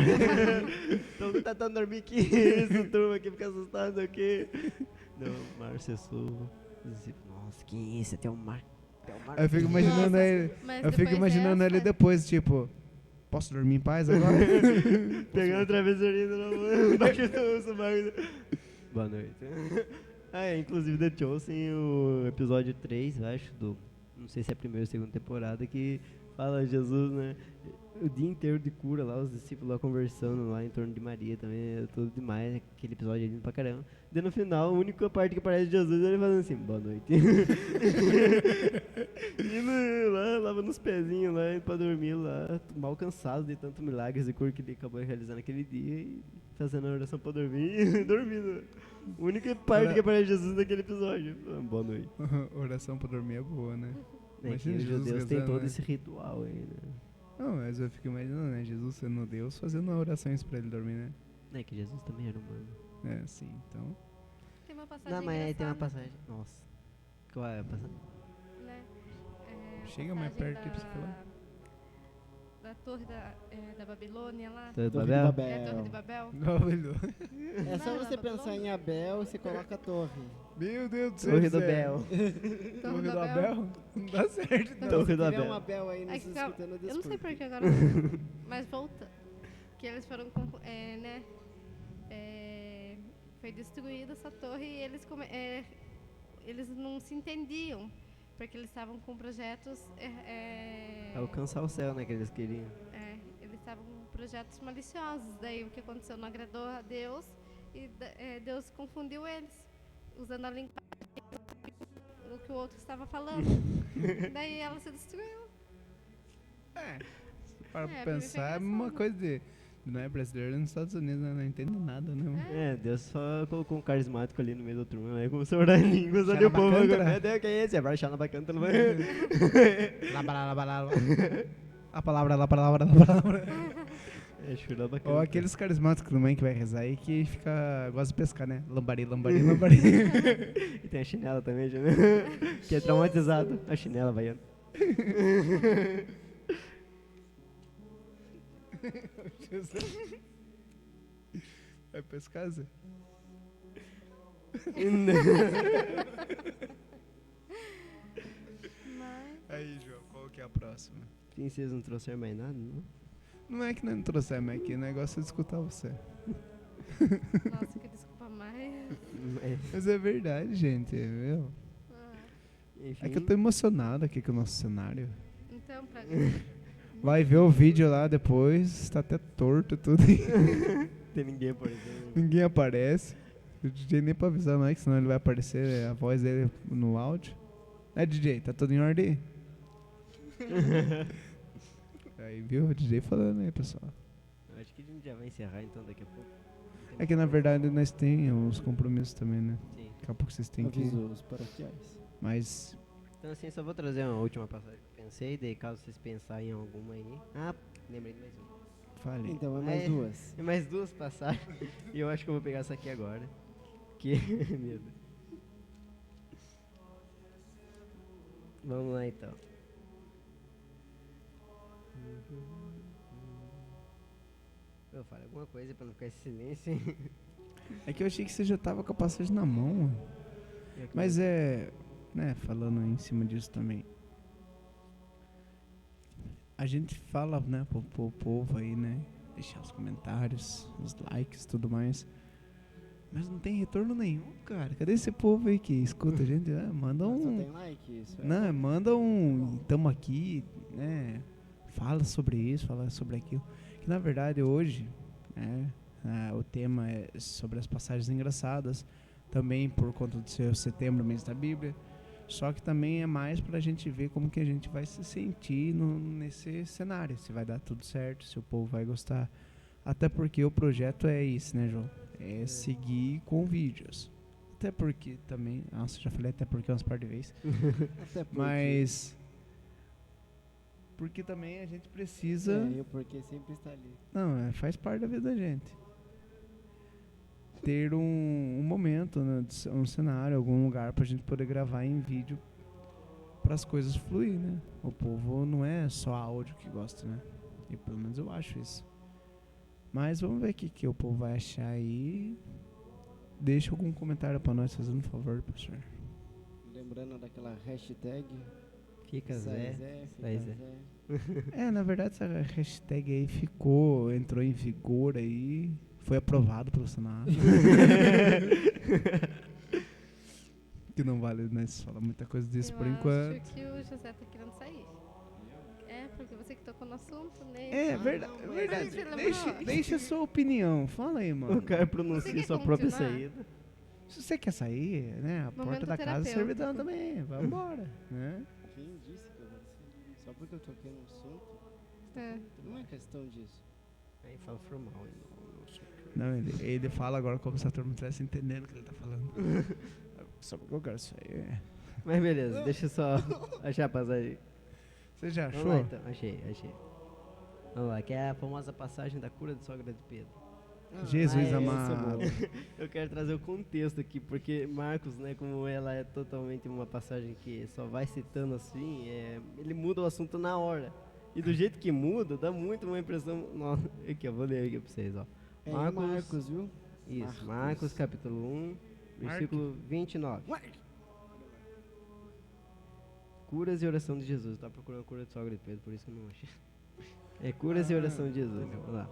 Tô tentando dormir aqui, esse turma aqui fica assustado aqui. Não, mar cessou. Nossa, que isso, tem um mar. Eu fico imaginando Nossa, ele. mas Eu fico depois imaginando ele dessa- depois, tipo, posso dormir em paz agora? Pegando travesseirinho na mão, embaixo do subaco. Boa noite. Inclusive The Chosen, o episódio 3, eu acho, não sei se é a primeira ou segunda temporada, que fala Jesus, né? O dia inteiro de cura lá, os discípulos lá conversando lá em torno de Maria também, é tudo demais, aquele episódio é lindo pra caramba. Daí no final, a única parte que aparece de Jesus é ele falando assim, boa noite. Indo lá, lavando os pezinhos lá, indo pra dormir lá, mal cansado de tanto milagres e cura que ele acabou realizando aquele dia e fazendo a oração pra dormir e dormindo. A única parte que aparece Jesus naquele episódio. Boa noite. Oração pra dormir é boa, né? É que Imagina os Jesus judeus têm rezando, todo né? esse ritual aí, né? Não, mas eu fico imaginando, né? Jesus sendo Deus fazendo orações pra ele dormir, né? É que Jesus também era humano. É, sim, então. Tem uma passagem Não, mas aí tem uma engraçada, passagem. Nossa. Qual é a passagem? né? A Chega mais passagem perto aí pra você falar. Da torre da Babilônia lá. Torre do Torre de Babel? É a torre de Babel. Babel. É só Não, você da pensar Babilônia. em Abel e você coloca a torre. Meu Deus do céu. Torre do Zé. Bel. Torre do Abel? Não dá certo, não. Torre Se do tiver Abel. um Abel aí Ai, nos calma, escutando, eu não sei desculpe. porquê agora. Mas volta. Que eles foram, né? Foi destruída essa torre e eles não se entendiam. Porque eles estavam com projetos. Alcançar o céu, né? Que eles queriam. Eles estavam com projetos maliciosos. Daí o que aconteceu não agradou a Deus e Deus confundiu eles, usando a linguagem do que o outro estava falando. Daí ela se destruiu. Para pra mim foi pensar, é uma engraçado. coisa de. Não é brasileiro nos Estados Unidos, né? Não entende nada, né? mano? Deus só colocou um carismático ali no meio do turma, né? Começou a orar em línguas ali, o povo Xanabacanta. agora, Deus, quem é esse? Vai achar na bacanta, não vai. A palavra. É, churra bacanta. Ou aqueles carismáticos também que vai rezar aí que gosta de pescar, né? Lambari. E tem a chinela também, já, né? Que é traumatizado. A chinela baiana. Vai pescar, Zé? Mas Aí, João, qual que é a próxima? Sim, vocês não trouxeram mais nada, não? Não é que não trouxemos, é que o negócio é de escutar você. nossa, que desculpa mais. Mas é verdade, gente, viu? Ah, Enfim, É que eu tô emocionado aqui com o nosso cenário. então, pra Vai ver o vídeo lá depois, tá até torto tudo. tem ninguém, por exemplo. Ninguém aparece. O DJ nem pra avisar mais, que senão ele vai aparecer a voz dele no áudio. DJ, tá tudo em ordem? Aí, viu? O DJ falando aí, pessoal. Acho que a gente já vai encerrar então daqui a pouco. É que na verdade nós temos compromissos também, né? Sim. Daqui a pouco vocês têm que. Aviso os paroquiais. Mas. Então assim, só vou trazer uma última passagem que eu pensei, daí caso vocês pensarem em alguma aí. Ah, lembrei de mais uma. Fale. Então, é mais É. duas. Tem mais duas passagens e eu acho que eu vou pegar essa aqui agora. Que medo. Vamos lá então. Eu falo alguma coisa pra não ficar esse silêncio. É que eu achei que você já tava com a passagem na mão, mano. Mas né, falando em cima disso também. A gente fala, né, pro povo aí, né, deixar os comentários, os likes e tudo mais. Mas não tem retorno nenhum, cara. Cadê esse povo aí que escuta a gente? Manda Só um... tem like, isso é. Não, manda um... Tamo aqui, né, fala sobre isso, fala sobre aquilo. Que na verdade hoje, né, o tema é sobre as passagens engraçadas. Também por conta do seu setembro, mês da Bíblia. Só que também é mais pra gente ver como que a gente vai se sentir nesse cenário. Se vai dar tudo certo, se o povo vai gostar. Até porque o projeto é isso, né, João? É seguir com vídeos. Até porque também... Nossa, já falei até porque umas par de vezes. Até porque, Mas... Porque também a gente precisa... e o porquê sempre está ali. Não, faz parte da vida da gente. Ter um momento, né, um cenário, algum lugar pra gente poder gravar em vídeo para as coisas fluir, né? O povo não é só áudio que gosta, né? E pelo menos eu acho isso. Mas vamos ver o que o povo vai achar aí. Deixa algum comentário pra nós, fazendo um favor, professor. Lembrando daquela hashtag. Fica Sai Zé. Zé, Sai fica Zé. Zé. Na verdade essa hashtag aí entrou em vigor aí. Foi aprovado pelo Senado. Que não vale, nós falar muita coisa disso por enquanto. Eu acho que o José tá querendo sair. Porque você que tocou no assunto, né? Verdade. Você lembrou? Deixa a sua opinião. Fala aí, mano. O cara Você pronuncia quer sua própria continuar? saída. Se você quer sair, né? A porta Momento da casa é terapêutico. servidão também. Vai embora, né? Quem disse que eu vou sair? Só porque eu toquei no assunto? É. Não é questão disso. Aí fala formal. Não, ele fala agora como se a turma estivesse entendendo o que ele tá falando. Só porque eu quero sair. Mas beleza, deixa eu só achar a passagem. Você já Vamos achou? lá então, achei. Vamos lá, que é a famosa passagem da cura de sogra de Pedro. Jesus essa é amado. boa. Eu quero trazer o contexto aqui, porque Marcos, né, como ela é totalmente uma passagem que só vai citando assim, ele muda o assunto na hora. E do jeito que muda, dá muito uma impressão... Nossa, aqui, eu vou ler aqui pra vocês, ó. É Marcos- Marcos, viu? Isso, Marcos capítulo 1, versículo 29. Curas e oração de Jesus. Eu tava procurando a cura de sogra de Pedro, por isso que eu não achei. É curas e oração de Jesus. Vamos lá.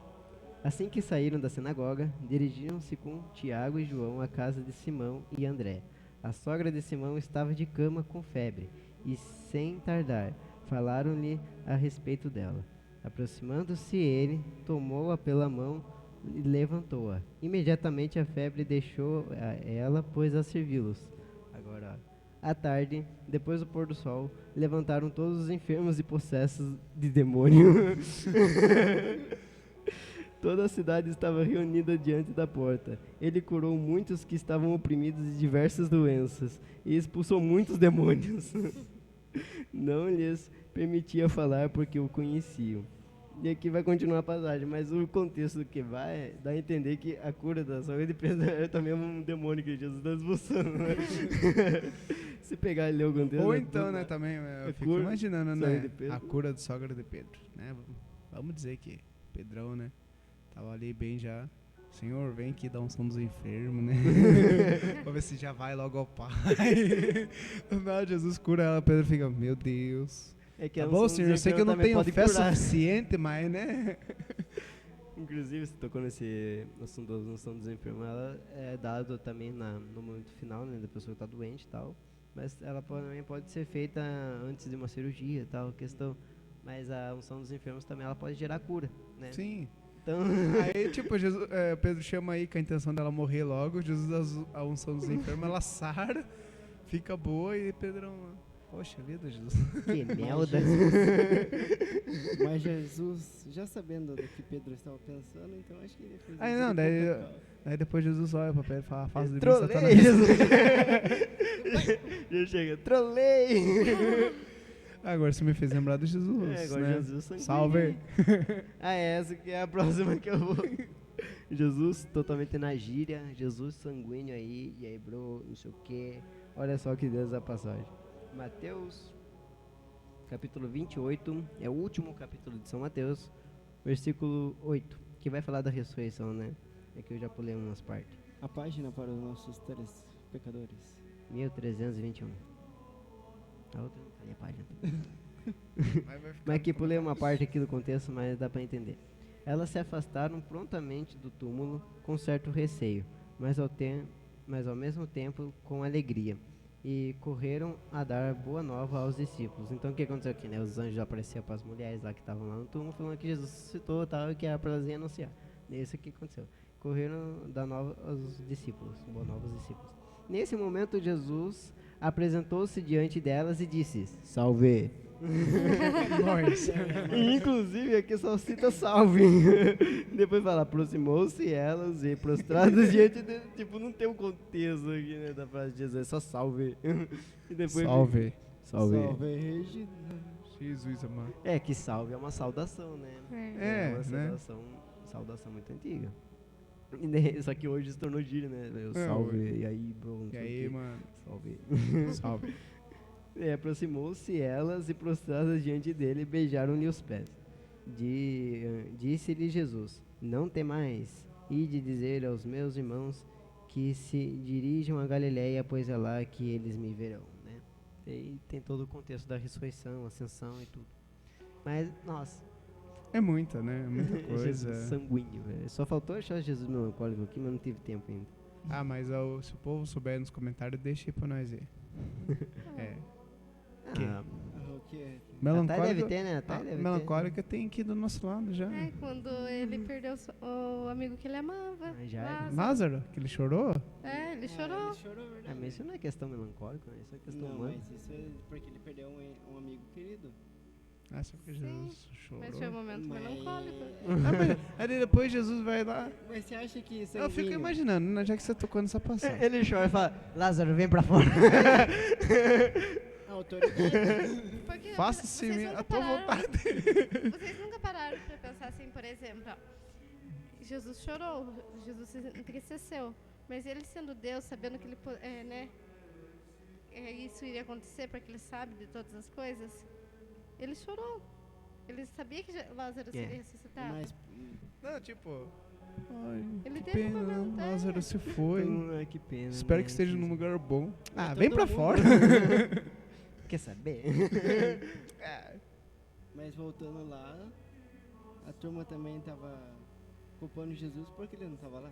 Assim que saíram da sinagoga, dirigiram-se com Tiago e João à casa de Simão e André. A sogra de Simão estava de cama com febre, e sem tardar, falaram-lhe a respeito dela. Aproximando-se ele, tomou-a pela mão e levantou-a. Imediatamente a febre deixou ela, pôs a servi-los. Agora, à tarde, depois do pôr do sol, levantaram todos os enfermos e possessos de demônio. Toda a cidade estava reunida diante da porta. Ele curou muitos que estavam oprimidos de diversas doenças e expulsou muitos demônios. Não lhes permitia falar porque o conheciam. E aqui vai continuar a passagem, mas o contexto que vai dá a entender que a cura da sogra de Pedro é também um demônio que Jesus está expulsando, né? Se pegar e ler o contexto... Ou então, né, também, eu fico cura imaginando, de sogra né, de Pedro. a cura de sogra de Pedro, né, vamos dizer que Pedrão, né, tava ali bem já, Senhor, vem aqui dar um som dos enfermos, né, pra ver se já vai logo ao Pai. Não, Jesus cura ela, Pedro fica, meu Deus, É que tá a bom, unção Senhor, eu dos sei que eu não enfermos tenho também fé pode curar. suficiente, mas, né, Inclusive, você tocou nesse assunto da unção dos enfermos, ela é dada também no momento final, né, da pessoa que está doente e tal, mas ela também pode ser feita antes de uma cirurgia e tal, questão, mas a unção dos enfermos também ela pode gerar cura, né? sim. Então, Aí, tipo, Pedro chama aí com a intenção dela morrer logo, Jesus, a unção dos enfermos, ela sara, fica boa e Pedrão, poxa vida, Jesus. que merda. Mas Jesus, já sabendo do que Pedro estava pensando, então acho que ele fez Aí isso não, com daí, calma. aí depois Jesus olha pra Pedro e fala, faz de mim, Trolei, Satanás. Jesus. Já chega, trolei. Agora você me fez lembrar do Jesus, Agora né? Jesus sanguíneo. Salve. Essa que é a próxima que eu vou. Jesus totalmente na gíria, Jesus sanguíneo aí, e aí bro, não sei o que. Olha só que Deus a passagem. Mateus, capítulo 28, é o último capítulo de São Mateus, versículo 8, que vai falar da ressurreição, né? É que eu já pulei umas partes. A página para os nossos telespectadores. 1321. A outra não tem a página. Mas aqui pulei uma parte aqui do contexto, mas dá para entender. Elas se afastaram prontamente do túmulo com certo receio, mas ao mesmo tempo com alegria, e correram a dar boa nova aos discípulos. Então o que aconteceu aqui, né? Os anjos apareceram para as mulheres lá que estavam lá no túmulo, falando que Jesus ressuscitou e tal, e que era para elas irem anunciar. Isso que aconteceu. Correram dar nova aos discípulos, boa nova aos discípulos. Nesse momento Jesus apresentou-se diante delas e disse: Salve! Nós. E, inclusive aqui só cita salve. Depois fala, aproximou-se elas e prostradas diante de... Tipo, não tem um contexto aqui, né, da frase de Jesus, é só salve. E depois Salve. Salve. Salve, Regina. Jesus, amado. É que salve é uma saudação, né? É, uma né? saudação muito antiga. E daí, só que hoje se tornou gíria, né? Eu, É, salve, hoje. e aí, bro, não E sei o aí, quê. mano? Salve. Salve. Aproximou-se elas e prostradas diante dele, beijaram-lhe os pés. Disse-lhe Jesus: Não temais, ide dizer aos meus irmãos que se dirijam a Galiléia, pois é lá que eles me verão, né? E tem todo o contexto da ressurreição, ascensão e tudo. Mas, nossa, É muita, né? É muita coisa. Jesus sanguíneo, velho. Só faltou achar Jesus melancólico aqui, mas não tive tempo ainda. Ah, mas se o povo souber nos comentários, deixa aí pra nós ver. É. Que? Ah, O que é? Melancólica, deve ter, né? Até deve ter. melancólica tem aqui do nosso lado já. É, quando ele perdeu o amigo que ele amava. Ah, já é. Lázaro. Lázaro, que ele chorou? É, ele chorou. Ele chorou, Ah, verdade. mas isso não é questão melancólica, né? Isso é questão Não, humana. mas isso é porque ele perdeu um amigo querido. Ah, só porque Jesus chorou. Mas foi um momento Mas- melancólico. Ah, mas aí depois Jesus vai lá. Mas você acha que Eu fico sanguíneo- imaginando, né, já que você tocou nessa passagem. Ele chora e fala: Lázaro, vem pra fora. A autoridade. Porque Faça-se vocês nunca a tua pararam- vontade. Vocês nunca pararam pra pensar assim, por exemplo, ó, Jesus chorou, Jesus se entristeceu, mas ele sendo Deus, sabendo que ele, isso iria acontecer, porque ele sabe de todas as coisas, ele chorou. Ele sabia que Lázaro seria ressuscitado. Mas Não, tipo... Ai, Ele que teve um pena, momento, Lázaro se foi. Que pena. Espero né? que esteja num lugar bom. Ah, todo vem pra mundo- fora. Quer saber? Mas voltando lá, a turma também tava culpando Jesus porque ele não tava lá.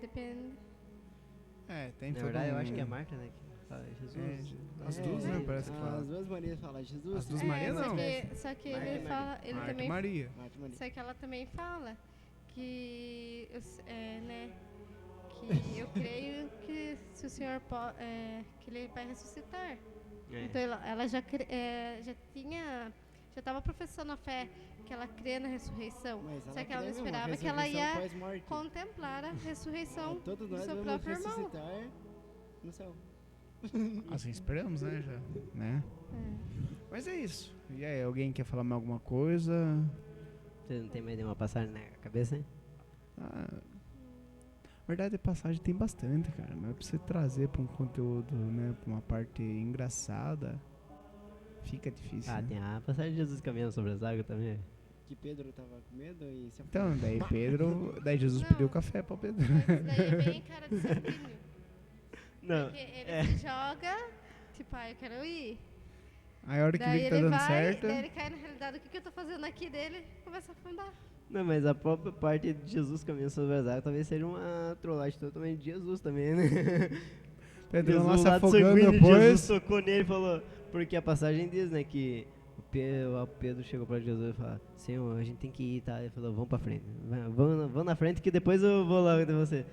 Depende. É, tem Na todo verdade, eu um- acho que é a Marta, né? Que fala Jesus. As duas, né? Parece que As fala. duas Marias falam Jesus. As duas Maria só não. só que Marta e ele Maria. fala, ele Marta e também, Maria. Marta e Maria. só que ela também fala que, que eu creio que se o Senhor que ele vai ressuscitar. É. Então ela já estava professando a fé que ela crê na ressurreição. Mas Só que ela não crê mesmo, esperava que ela ressurreição ia pós-morte. contemplar a ressurreição Todos do nós seu vamos próprio irmão. ressuscitar no céu. Assim esperamos, né? Já, né? É. Mas é isso. E aí, alguém quer falar mais alguma coisa? Você não tem mais nenhuma passagem na cabeça, hein? Ah, na verdade, passagem tem bastante, cara. Mas pra você trazer pra um conteúdo, né? Pra uma parte engraçada, fica difícil. Ah, né? tem a passagem de Jesus caminhando sobre as águas também. Que Pedro tava com medo e se Então, daí Jesus Não. pediu café pra Pedro. Mas daí é bem cara de sanguíneo. Não. Porque ele se joga, tipo, eu quero ir. Aí a hora que Daí vê que tá ele dando vai, certo. daí ele cai na realidade, o que eu tô fazendo aqui dele? Começa a afundar. Não, mas a própria parte de Jesus caminhando sobre as águas talvez seja uma trollagem totalmente de Jesus também, né? Pedrão lá Jesus, se lado afogando sanguíneo, depois. Jesus tocou nele e falou... Porque a passagem diz, né, que o Pedro chegou pra Jesus e falou: Senhor, a gente tem que ir, tá? Ele falou: vamos pra frente. Vão na frente que depois eu vou lá com você.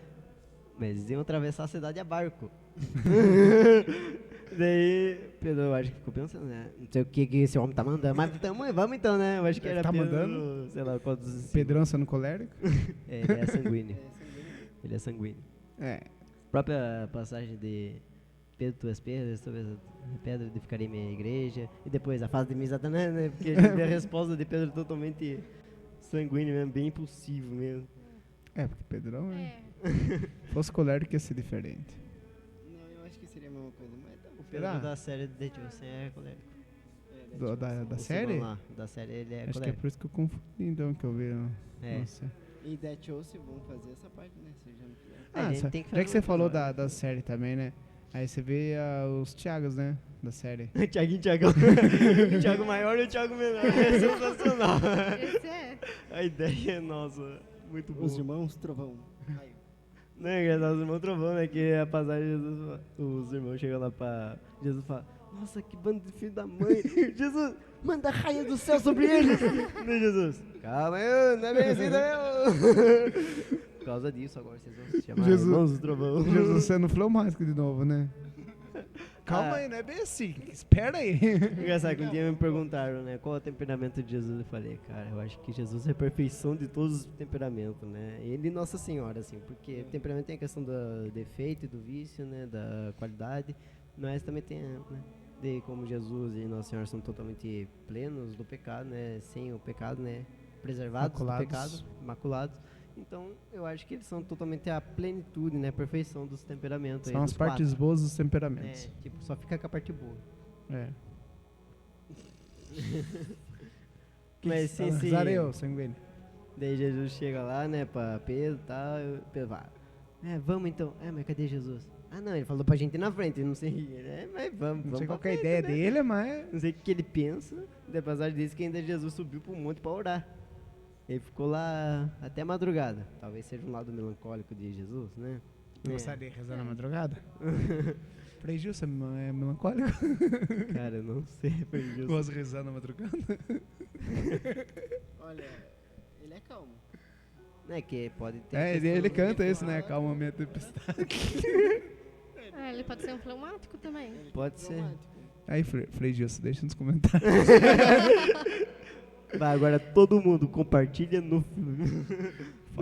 Mas eles iam atravessar a cidade a barco. Daí, Pedro, eu acho que ficou pensando, né? Não sei o que esse homem tá mandando, mas vamos então, né? Eu acho que Ele era tá Pedro, mandando? sei lá, qual dos... Pedrão sendo colérico. É, ele é sanguíneo. É, sanguíneo. Ele é sanguíneo. É. A própria passagem de Pedro, tu és pedra, sobre a pedra edificarei minha igreja. E depois a fase de mim, Satanás, né? Porque a gente vê a resposta de Pedro totalmente sanguíneo mesmo, bem impulsivo mesmo. É, porque Pedrão, É. se fosse colérico ia ser diferente. Não, eu acho que seria a mesma coisa, mas tá. O Pedro Será? da série de você é colérico. É, Da O série? Simão lá, da série ele é Acho que é colérico. por isso que eu confundi, então, que eu vi. É. Nossa. E Death Choose vão fazer essa parte, né? Se já não fizeram. A gente só- tem que já fazer que você um falou episódio. da série também, né? Aí você vê os Thiagos, né? Da série. Thiagão. O Thiago maior e o Thiago menor. É sensacional. Esse é. A ideia é nossa. Muito boa. Os irmãos Trovão. Aí. Não é engraçado, os irmãos trovão, né? Que a passagem de Jesus, os irmãos chegam lá pra Jesus e falam: Nossa, que bando de filho da mãe. Jesus, manda raia do céu sobre eles. Né, Jesus? Calma aí, não é bem assim, não. Por causa disso, agora vocês vão se chamar Jesus- irmãos do trovão. Jesus sendo fleumático de novo, né? Calma Ah. aí, não é bem assim. Espera aí. Engraçado que um dia me perguntaram, né, qual é o temperamento de Jesus. Eu falei, cara, eu acho que Jesus é a perfeição de todos os temperamentos, né? Ele e Nossa Senhora, assim, porque temperamento tem a questão do defeito e do vício, né, da qualidade, mas também tem, né, de como Jesus e Nossa Senhora são totalmente plenos do pecado, né, sem o pecado, né, preservados Maculados. do pecado, imaculados. Então, eu acho que eles são totalmente a plenitude, né, a perfeição dos temperamentos. São aí, as dos partes quatro. boas dos temperamentos. É, tipo, só fica com a parte boa. É. Mas sim, sim. Zareu, sanguíneo. Daí Jesus chega lá, né, pra Pedro e tal, e Pedro fala, vamos então. Mas cadê Jesus? Ah, não, ele falou pra gente ir na frente, não sei, mas vamos. Não sei pra qual que é a frente, ideia né? dele, mas... Não sei o que ele pensa. Da passagem desse que ainda Jesus subiu pro monte pra orar. Ele ficou lá até madrugada. Talvez seja um lado melancólico de Jesus, né? Gostaria de rezar na madrugada? Frei Gilson é melancólico? Cara, eu não sei, Frei Gilson. Gosta de rezar na madrugada? Olha, ele é calmo. É que pode ter... Ele canta esse, né? Calma minha tempestade. Ele pode ser um fleumático também. Ele Pode é ser. traumático. Aí, Frei Gilson, deixa nos comentários. Vai, agora todo mundo compartilha no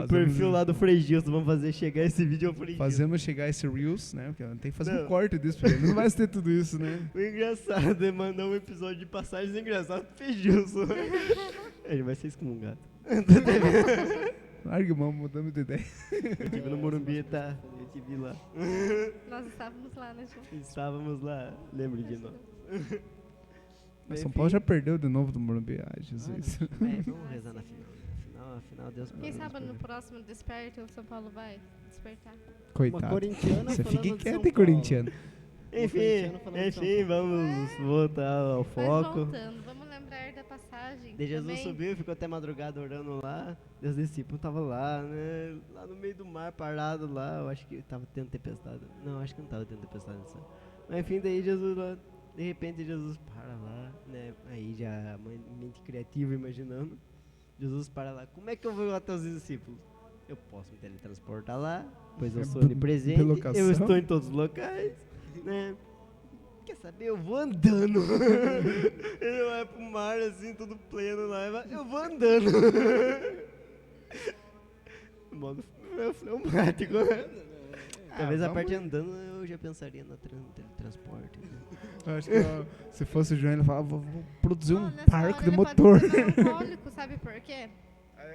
perfil lá do Frei Gilson. Vamos fazer chegar esse vídeo ao Frei Gilson. Fazemos chegar esse Reels, né? Porque tem que fazer Não. um corte disso, porque ele não vai ter tudo isso, né? O engraçado é mandar um episódio de passagens engraçadas pro Frei Gilson. Ele vai ser excomungado. Larga mão, mudamos de ideia. Eu tive no Morumbi, tá? Eu tive lá. Nós estávamos lá, né, João? Estávamos lá, lembre de nós. Mas São Paulo já perdeu de novo do Morumbi. Ai, Jesus. Vamos rezar na final. Afinal, Deus Quem sabe no próximo desperto o São Paulo vai despertar. Uma Coitado. corintiana Você falando fica de quieto, São hein, corintiano. Enfim, vamos voltar ao Mas foco. voltando, vamos lembrar da passagem. Daí Jesus também. subiu, ficou até madrugada orando lá. Os discípulos estavam lá, né? Lá no meio do mar, parado lá. Eu acho que tava tendo tempestade. Não, acho que não tava tendo tempestade. Não sei. Mas enfim, daí Jesus lá, de repente Jesus para lá, né? Aí já a mente criativa imaginando. Jesus para lá. Como é que eu vou até os discípulos? Eu posso me teletransportar lá, pois eu sou onipresente, bilocação. eu estou em todos os locais, né? Quer saber? Eu vou andando. Ele vai pro mar assim, tudo pleno lá. Eu vou andando. Modo fleumático, né? Talvez a vamos parte andando eu já pensaria no teletransporte. Né? Eu acho que se fosse o João, ele falava, vou produzir um Nessa parque hora de ele motor. Pode ser melancólico, sabe por quê?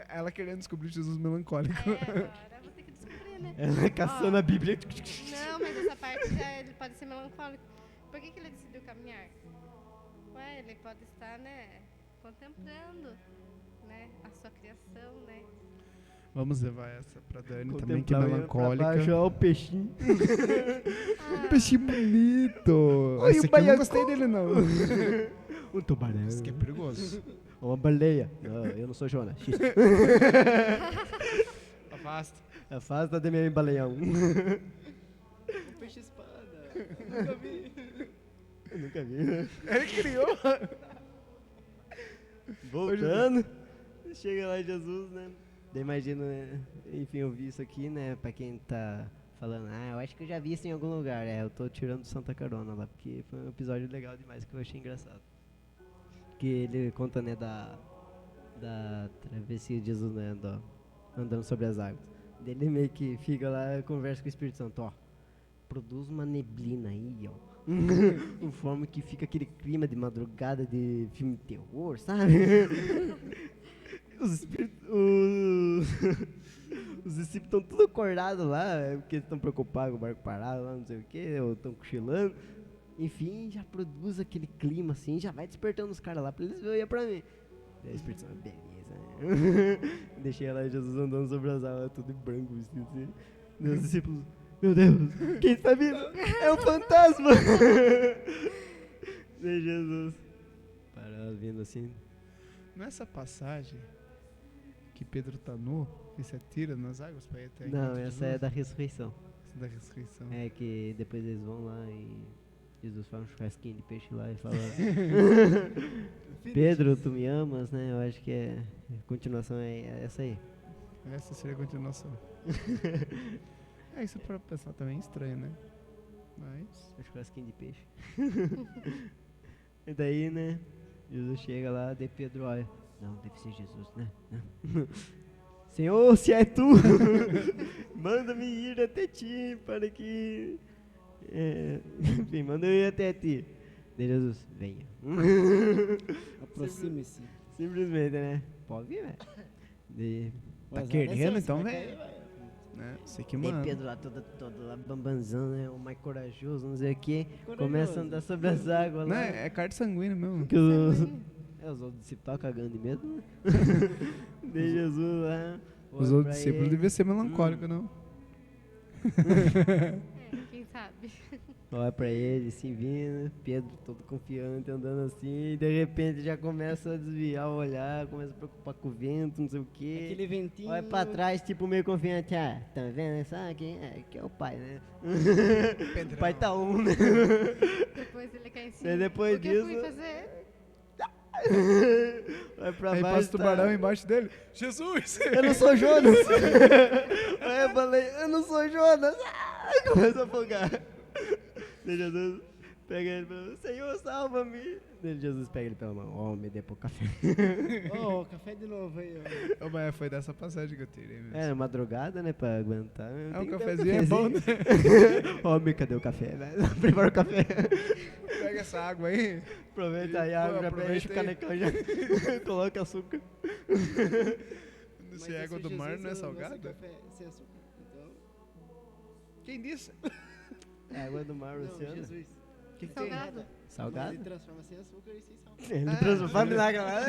Ela querendo descobrir Jesus melancólico. Agora vou ter que descobrir, né? Ela caçando a Bíblia. Não, mas essa parte já ele pode ser melancólico. Por que ele decidiu caminhar? Ué, ele pode estar, né, contemplando, né, a sua criação, né? Vamos levar essa pra Dani também, que é Contemplar, olhando pra melancólica. baixo, ó, o peixinho. Um peixinho bonito. Oi, Esse o aqui eu não baiacu. gostei dele, não. Um tubarão. Esse aqui é perigoso. Uma baleia. Não, eu não sou Jonas. Afasta. Afasta de meu baleião. O peixe espada. Nunca vi. Eu nunca vi, né? Ele criou. Voltando. Chega lá Jesus, né? Daí imagina, né? Enfim, eu vi isso aqui, né? Pra quem tá falando, eu acho que eu já vi isso em algum lugar. Eu tô tirando Santa Carona lá, porque foi um episódio legal demais que eu achei engraçado. Que ele conta, né, da travessia de Jesus, né, andando sobre as águas. Daí ele meio que fica lá, conversa com o Espírito Santo, ó. Produz uma neblina aí, ó. Uma forma que fica aquele clima de madrugada de filme de terror, sabe? Os discípulos estão tudo acordados lá, porque estão preocupados com o barco parado lá, não sei o que, ou estão cochilando. Enfim, já produz aquele clima assim, já vai despertando os caras lá pra eles verem pra mim. Daí o Espírito Santo, beleza. Deixei lá Jesus andando sobre as águas, tudo em branco, vestido assim. Meus discípulos, meu Deus, quem está vindo? É um fantasma! Daí Jesus parado vindo assim. Nessa passagem que Pedro tá nu e se atira nas águas pra ir até Não, encontro de essa é Jesus? da ressurreição. Essa da ressurreição. É que depois eles vão lá e Jesus faz um churrasquinho de peixe lá e fala Pedro, tu me amas, né? Eu acho que a continuação é essa aí. Essa seria a continuação. Isso pra pensar também é estranho, né? Mas... Um churrasquinho de peixe. E daí, né? Jesus chega lá, daí Pedro olha. Não, deve ser Jesus, né? Não. Senhor, se é tu, manda-me ir até ti para que... enfim, manda eu ir até ti. Daí Jesus, venha. Aproxime-se. Simplesmente, né? Pode vir, velho. Daí Tá Mas querendo, você então, vai velho? cair, vai. Né? Você que daí manda. Pedro lá, todo lá bambanzão, né? O mais corajoso, não sei o quê. Corajoso. Começa a andar sobre as águas lá. Né? É carta sanguínea mesmo. Que os Os outros discípulos estavam cagando mesmo, né? De Jesus lá. Os outros discípulos deviam ser melancólicos, não? Quem sabe? Olha pra ele, assim, vindo, Pedro todo confiante, andando assim, e de repente já começa a desviar o olhar, começa a preocupar com o vento, não sei o quê. Aquele ventinho. Olha pra trás, tipo, meio confiante, tá vendo? Aqui é o pai, né? O pai tá né? Depois ele cai em cima. E depois O que eu fui disso- fazer? Vai pra Aí baixo, passa o tubarão embaixo dele. Jesus! Eu não sou Jonas! Aí eu falei, eu não sou Jonas! Começa a afogar. Daí Jesus pega ele e fala, Senhor, salva-me! Daí Jesus pega ele pela mão, me dê pro café. Ô, café de novo aí, ó. Ô, mas foi dessa passagem que eu tirei mesmo. É, madrugada, né, pra aguentar. Ah, Tem o que dar cafezinho é bom, né? Homem, cadê o café? Prepara o café. Pega essa água aí. Aproveita aí a água, já Aproveita enche o aí. canecão, já coloca açúcar. Se é água do mar, não é salgada? Café sem açúcar. Então, Quem disse? É água do mar, não, oceano. Jesus. O que tem? Salgado. Salgado? Ele transforma sem açúcar e sem sal. Ele transforma milagre lá.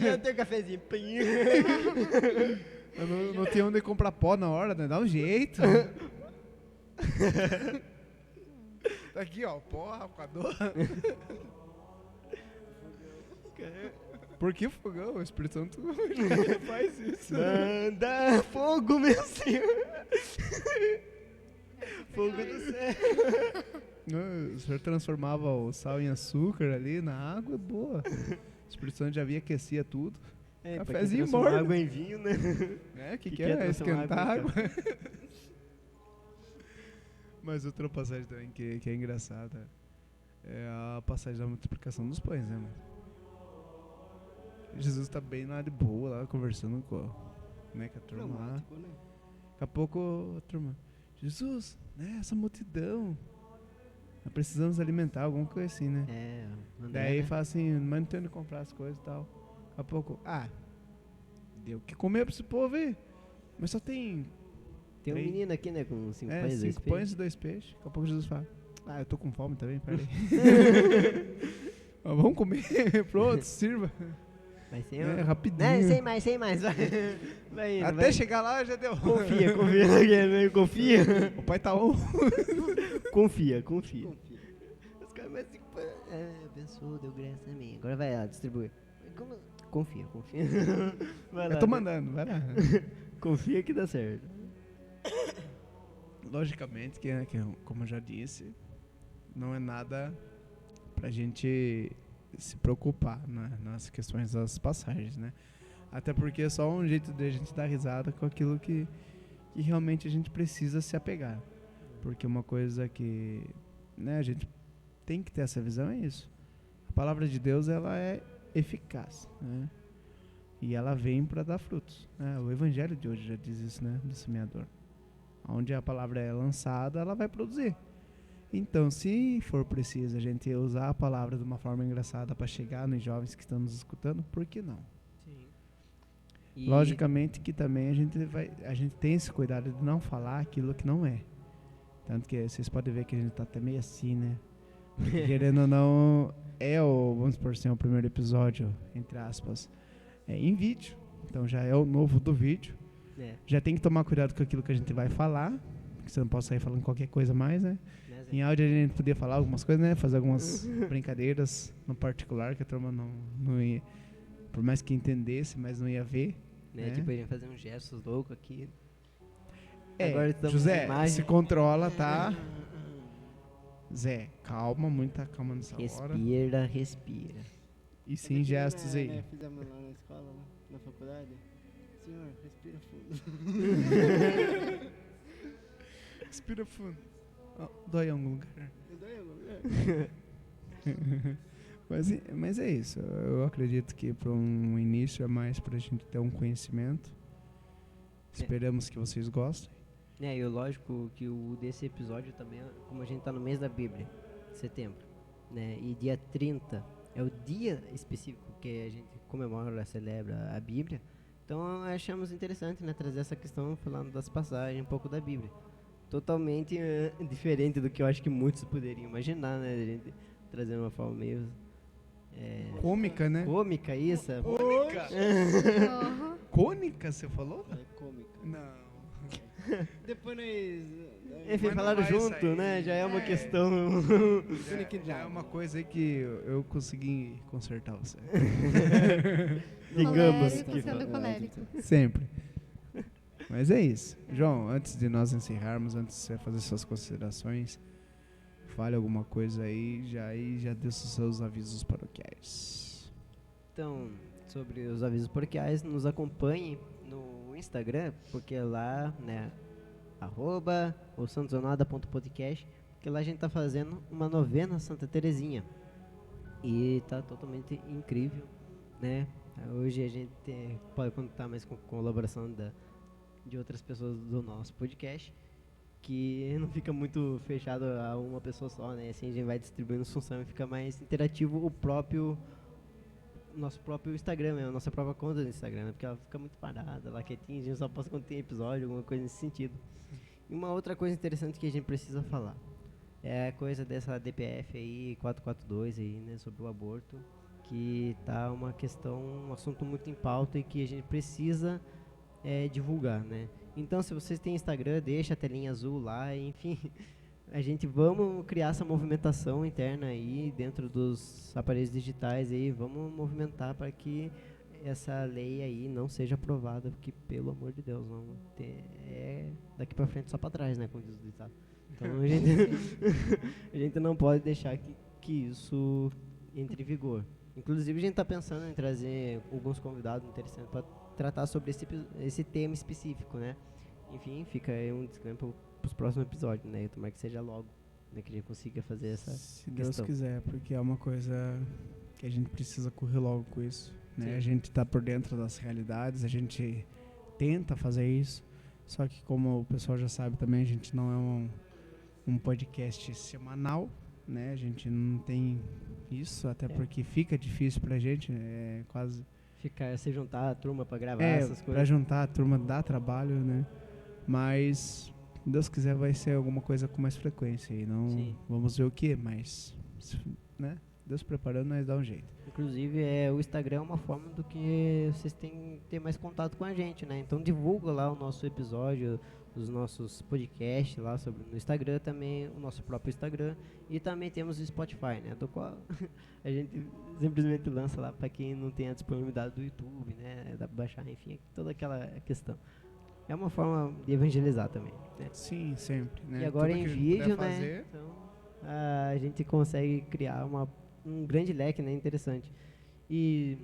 Eu tenho cafezinho. Pim. Eu não tinha onde comprar pó na hora, né? Dá um jeito. Tá aqui, ó, pó, rapador. Por que fogão? O Espírito Santo faz isso. Manda fogo, meu Senhor. Fogo do céu. O senhor transformava o sal em açúcar ali na água, boa. O Espírito Santo já via, aquecia tudo. É, pra quem Cafezinho transforma morno. água em vinho, né? É, que Que é? é transformar Esquentar água água. em Mas outra passagem também que é engraçada é a passagem da multiplicação dos pães, né, mano? Jesus tá bem lá de boa, lá conversando com a turma lá. Traumático, né? Daqui a pouco a turma, Jesus, né, essa multidão, nós precisamos alimentar, alguma coisa assim, né? É, Daí fala assim, mas não tem onde comprar as coisas e tal. Daqui a pouco, deu o que comer pra esse povo aí. Mas só tem Tem um três- menino aqui, né, com 5 pães, 2 5 pães e 2 peixes. Daqui a pouco Jesus fala, eu tô com fome também, peraí. Vamos comer, pronto, sirva. Vai ser Rapidinho. Não, sem mais. Vai indo, Até vai. chegar lá já deu. Confia. Confia. O pai tá on. Confia. Confia. Os caras mais 5 pães. Abençoa, deu graça a mim. Agora vai lá, distribui. Confia. Vai lá. Eu tô mandando, vai lá. Confia que dá certo. Logicamente, como eu já disse, não é nada pra gente se preocupar, né, nas questões das passagens, né? Até porque é só um jeito de a gente dar risada com aquilo que realmente a gente precisa se apegar. Porque uma coisa que, né, a gente tem que ter essa visão é isso. A palavra de Deus, ela é eficaz, né? E ela vem para dar frutos, né? O evangelho de hoje já diz isso, né, do semeador. Onde a palavra é lançada, ela vai produzir. Então, se for preciso a gente usar a palavra de uma forma engraçada para chegar nos jovens que estão nos escutando, por que não? Sim. Logicamente que também a gente tem esse cuidado de não falar aquilo que não é. Tanto que vocês podem ver que a gente tá até meio assim, né? Porque, querendo ou não, vamos supor assim, o primeiro episódio, entre aspas, em vídeo. Então já é o novo do vídeo. Já tem que tomar cuidado com aquilo que a gente vai falar, porque você não pode sair falando qualquer coisa mais, né? Em áudio a gente podia falar algumas coisas, né? Fazer algumas brincadeiras no particular, que a turma não ia, por mais que entendesse, mas não ia ver. Né? Tipo, ele ia fazer uns gestos loucos aqui. Agora estamos José, na imagem. se controla, tá? Zé, calma, muita calma nessa hora. Respira. E sem gestos aí. Né, fizemos lá na escola, né, na faculdade. Senhor, respira fundo. Respira fundo. Dói em algum lugar. Dói em algum lugar? Mas é isso. Eu acredito que para um início é mais para a gente ter um conhecimento. Esperamos que vocês gostem. E o lógico que o desse episódio também, como a gente tá no mês da Bíblia, setembro, né? E dia 30 é o dia específico que a gente comemora, celebra a Bíblia. Então achamos interessante, né, trazer essa questão falando das passagens, um pouco da Bíblia. Totalmente diferente do que eu acho que muitos poderiam imaginar, né? A gente trazer uma forma meio Cômica, né? Cômica, isso. Cônica? Uhum. Cônica, você falou? É cômica. Não. Depois nós... Enfim, Mas não falaram vai junto, sair. né? Já é uma questão. Já é uma coisa aí que eu consegui consertar você. Digamos Colérico que. sendo colérico. Sempre. Mas é isso. João, antes de nós encerrarmos, antes de você fazer suas considerações, fale alguma coisa aí, já dê os seus avisos paroquiais. Então, sobre os avisos paroquiais, nos acompanhem no Instagram, porque lá, né, @osantosonada.podcast, porque lá a gente tá fazendo uma novena Santa Terezinha. E tá totalmente incrível, né? Hoje a gente pode contar mais com a colaboração de outras pessoas do nosso podcast, que não fica muito fechado a uma pessoa só, né? Assim a gente vai distribuindo função e fica mais interativo nosso próprio Instagram, a nossa própria conta do Instagram, né? Porque ela fica muito parada, lá quietinha, a gente só posta quando tem episódio, alguma coisa nesse sentido. E uma outra coisa interessante que a gente precisa falar é a coisa dessa DPF aí, 442 aí, né, sobre o aborto, que tá uma questão, um assunto muito em pauta e que a gente precisa divulgar, né? Então, se vocês têm Instagram, deixa a telinha azul lá, enfim, a gente vamos criar essa movimentação interna aí dentro dos aparelhos digitais aí, vamos movimentar para que essa lei aí não seja aprovada, porque pelo amor de Deus, não daqui para frente só para trás, né, como diz o ditado. Então a gente não pode deixar que isso entre em vigor. Inclusive a gente está pensando em trazer alguns convidados interessantes para tratar sobre esse tema específico, né? Enfim, fica aí um disclaimer para os próximos episódios, né? Eu tomara que seja logo, né, que a gente consiga fazer essa Se questão. Deus quiser, porque é uma coisa que a gente precisa correr logo com isso, né? Sim. A gente tá por dentro das realidades, a gente tenta fazer isso, só que como o pessoal já sabe também, a gente não é um podcast semanal, né? A gente não tem isso, até porque fica difícil pra gente, né? Quase... Se juntar a turma para gravar essas pra coisas. juntar a turma dá trabalho, né? Mas, se Deus quiser, vai ser alguma coisa com mais frequência. E não Sim. vamos ver o que, mas, né? Deus preparando, nós dá um jeito. Inclusive, o Instagram é uma forma do que vocês têm que ter mais contato com a gente, né? Então divulga lá o nosso episódio, os nossos podcasts lá no Instagram também, o nosso próprio Instagram. E também temos o Spotify, né? Do qual a gente simplesmente lança lá para quem não tem a disponibilidade do YouTube, né? Dá pra baixar, enfim, toda aquela questão. É uma forma de evangelizar também, né? Sim, sempre, né? E agora Tudo em que vídeo, puder né? fazer, Então, a gente consegue criar um grande leque, né? Interessante. E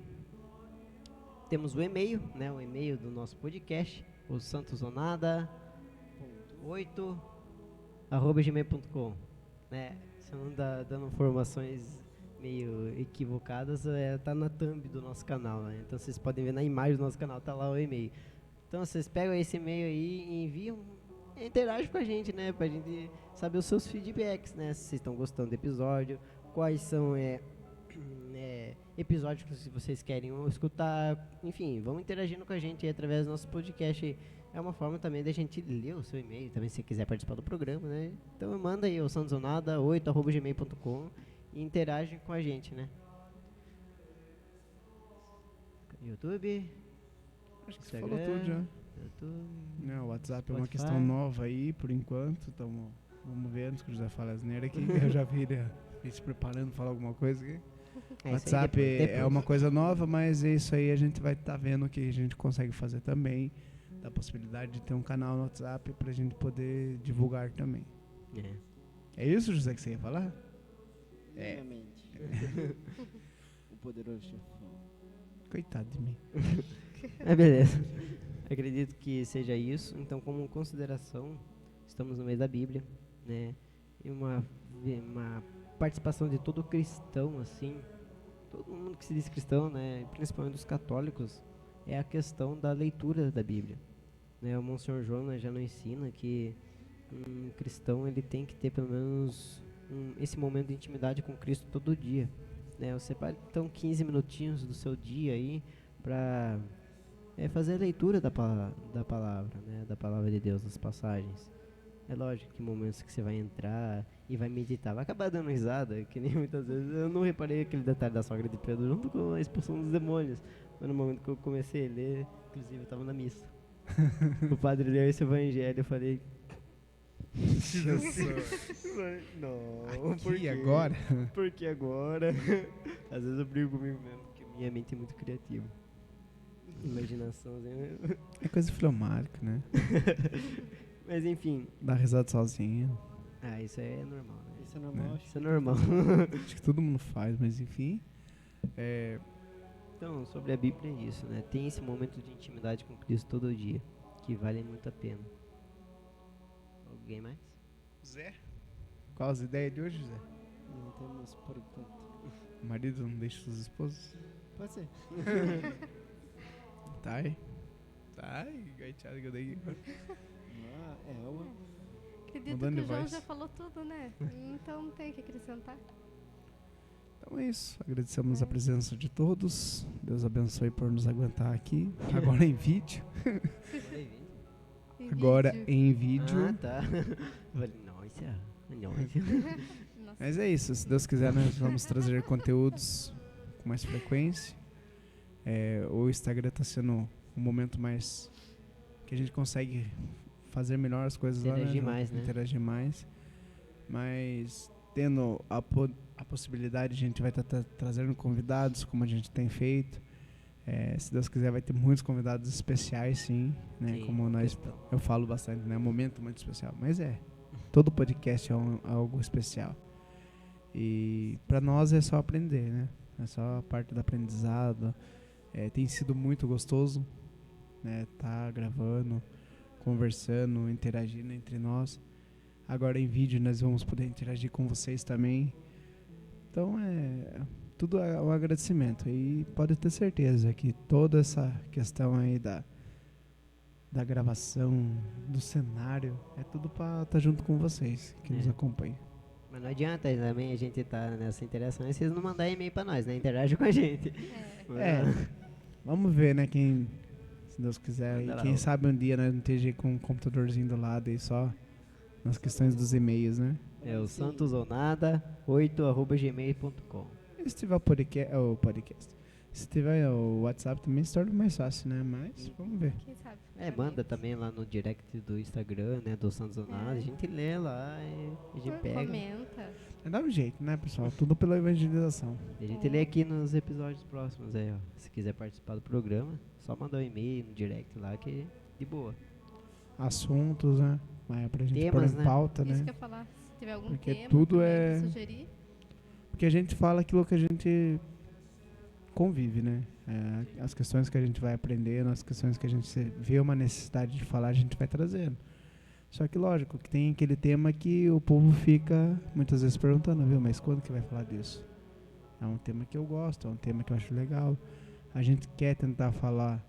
temos o e-mail, né? O e-mail do nosso podcast, o santosonada8@gmail.com, né? Se eu não dando informações meio equivocadas, tá na thumb do nosso canal, né? Então vocês podem ver na imagem do nosso canal, tá lá o e-mail. Então vocês pegam esse e-mail aí e enviam, interagem com a gente, né? Pra gente saber os seus feedbacks, né? Se vocês estão gostando do episódio, quais são episódios que vocês querem escutar, enfim, vão interagindo com a gente aí através do nosso podcast. É uma forma também da gente ler o seu e-mail, também se quiser participar do programa, né? Então manda aí o santosonada8@gmail.com e interage com a gente, né? YouTube, acho que você Instagram, falou tudo já. YouTube. Não, o WhatsApp é uma Spotify. questão nova aí, por enquanto. Vamos ver antes que o José fale asneira aqui. Eu já vi ele se preparando para falar alguma coisa aqui. Isso aí WhatsApp depois. é uma coisa nova, mas é isso aí, a gente vai estar vendo o que a gente consegue fazer também. Da possibilidade de ter um canal no WhatsApp pra gente poder divulgar também. É isso, José, que você ia falar? Exatamente. O poderoso chefão. Coitado de mim. Beleza. Acredito que seja isso. Então, como consideração, estamos no mês da Bíblia, né? E uma participação de todo cristão, assim, todo mundo que se diz cristão, né? Principalmente os católicos, é a questão da leitura da Bíblia. Né? O Monsenhor Jonas já nos ensina que um cristão ele tem que ter pelo menos esse momento de intimidade com Cristo todo dia. Né? Você separe então 15 minutinhos do seu dia aí para fazer a leitura da palavra, né? Da palavra de Deus, das passagens. É lógico que momentos que você vai entrar e vai meditar, vai acabar dando risada, que nem muitas vezes eu não reparei aquele detalhe da sogra de Pedro junto com a expulsão dos demônios. Mas no momento que eu comecei a ler, inclusive eu tava na missa. O padre leu esse evangelho, eu falei, não, Aqui, por quê? agora? Por que agora? Às vezes eu brigo comigo mesmo, porque minha mente é muito criativa. Imaginação, assim. É coisa filmática, né? Mas enfim. Dar risada sozinho. Ah, isso é normal, né? Isso é normal, Né? acho. Isso é normal. Acho que todo mundo faz, mas enfim. Então, sobre a Bíblia é isso, né? Tem esse momento de intimidade com Cristo todo dia, que vale muito a pena. Alguém mais? Zé? Qual as ideias de hoje, Zé? Não temos por enquanto. O marido não deixa suas esposas? Pode ser. Tá aí. Tá aí, gaiteado que eu dei. Ah, é uma. Acredito Mudando que de o João voz. já falou tudo, né? Então não tem o que acrescentar. Então é isso. Agradecemos a presença de todos. Deus abençoe por nos aguentar aqui. Agora em vídeo. Em Agora vídeo. em vídeo. Ah, tá. Eu falei, nossa, nossa. Nossa. Mas é isso. Se Deus quiser, nós vamos trazer conteúdos com mais frequência. O Instagram está sendo um momento mais que a gente consegue fazer melhor as coisas lá, Interagir né? mais, né? Interagir mais. Mas tendo a possibilidade, a gente vai estar trazendo convidados, como a gente tem feito. Se Deus quiser, vai ter muitos convidados especiais, sim, né? Sim, Como nós, questão. eu falo bastante, né? É um momento muito especial. Mas todo podcast é algo especial. E para nós é só aprender, né? É só a parte do aprendizado. Tem sido muito gostoso, né? Tá gravando, conversando, interagindo entre nós. Agora em vídeo nós vamos poder interagir com vocês também. Então tudo é um agradecimento. E pode ter certeza que toda essa questão aí da gravação, do cenário, é tudo pra estar junto com vocês que nos acompanham. Mas não adianta também a gente tá nessa interação e vocês não mandar e-mail pra nós, né? Interage com a gente. Vamos ver, né? Se Deus quiser, Manda e lá, quem ó. sabe um dia nós não esteja com um computadorzinho do lado aí só nas questões dos e-mails, né? É o santosonada8@gmail.com. E se tiver o podcast, se tiver o WhatsApp também se torna mais fácil, né? Mas vamos ver. Quem sabe? Manda também lá no direct do Instagram, né? Do Santos Onada. A gente lê lá e a gente pega. Comenta. Dá um jeito, né, pessoal? Tudo pela evangelização. A gente lê aqui nos episódios próximos aí, ó. Se quiser participar do programa, só mandar um e-mail no direct lá que de boa. Assuntos, né? Mas é pra gente Temas, pôr em né? pauta, Isso né? que eu ia falar. Se tiver algum Porque tema tudo também pra sugerir. Porque a gente fala aquilo que a gente convive, né? As questões que a gente vai aprendendo, as questões que a gente vê uma necessidade de falar, a gente vai trazendo. Só que lógico que tem aquele tema que o povo fica muitas vezes perguntando, viu? Mas quando que vai falar disso? É um tema que eu gosto, é um tema que eu acho legal. A gente quer tentar falar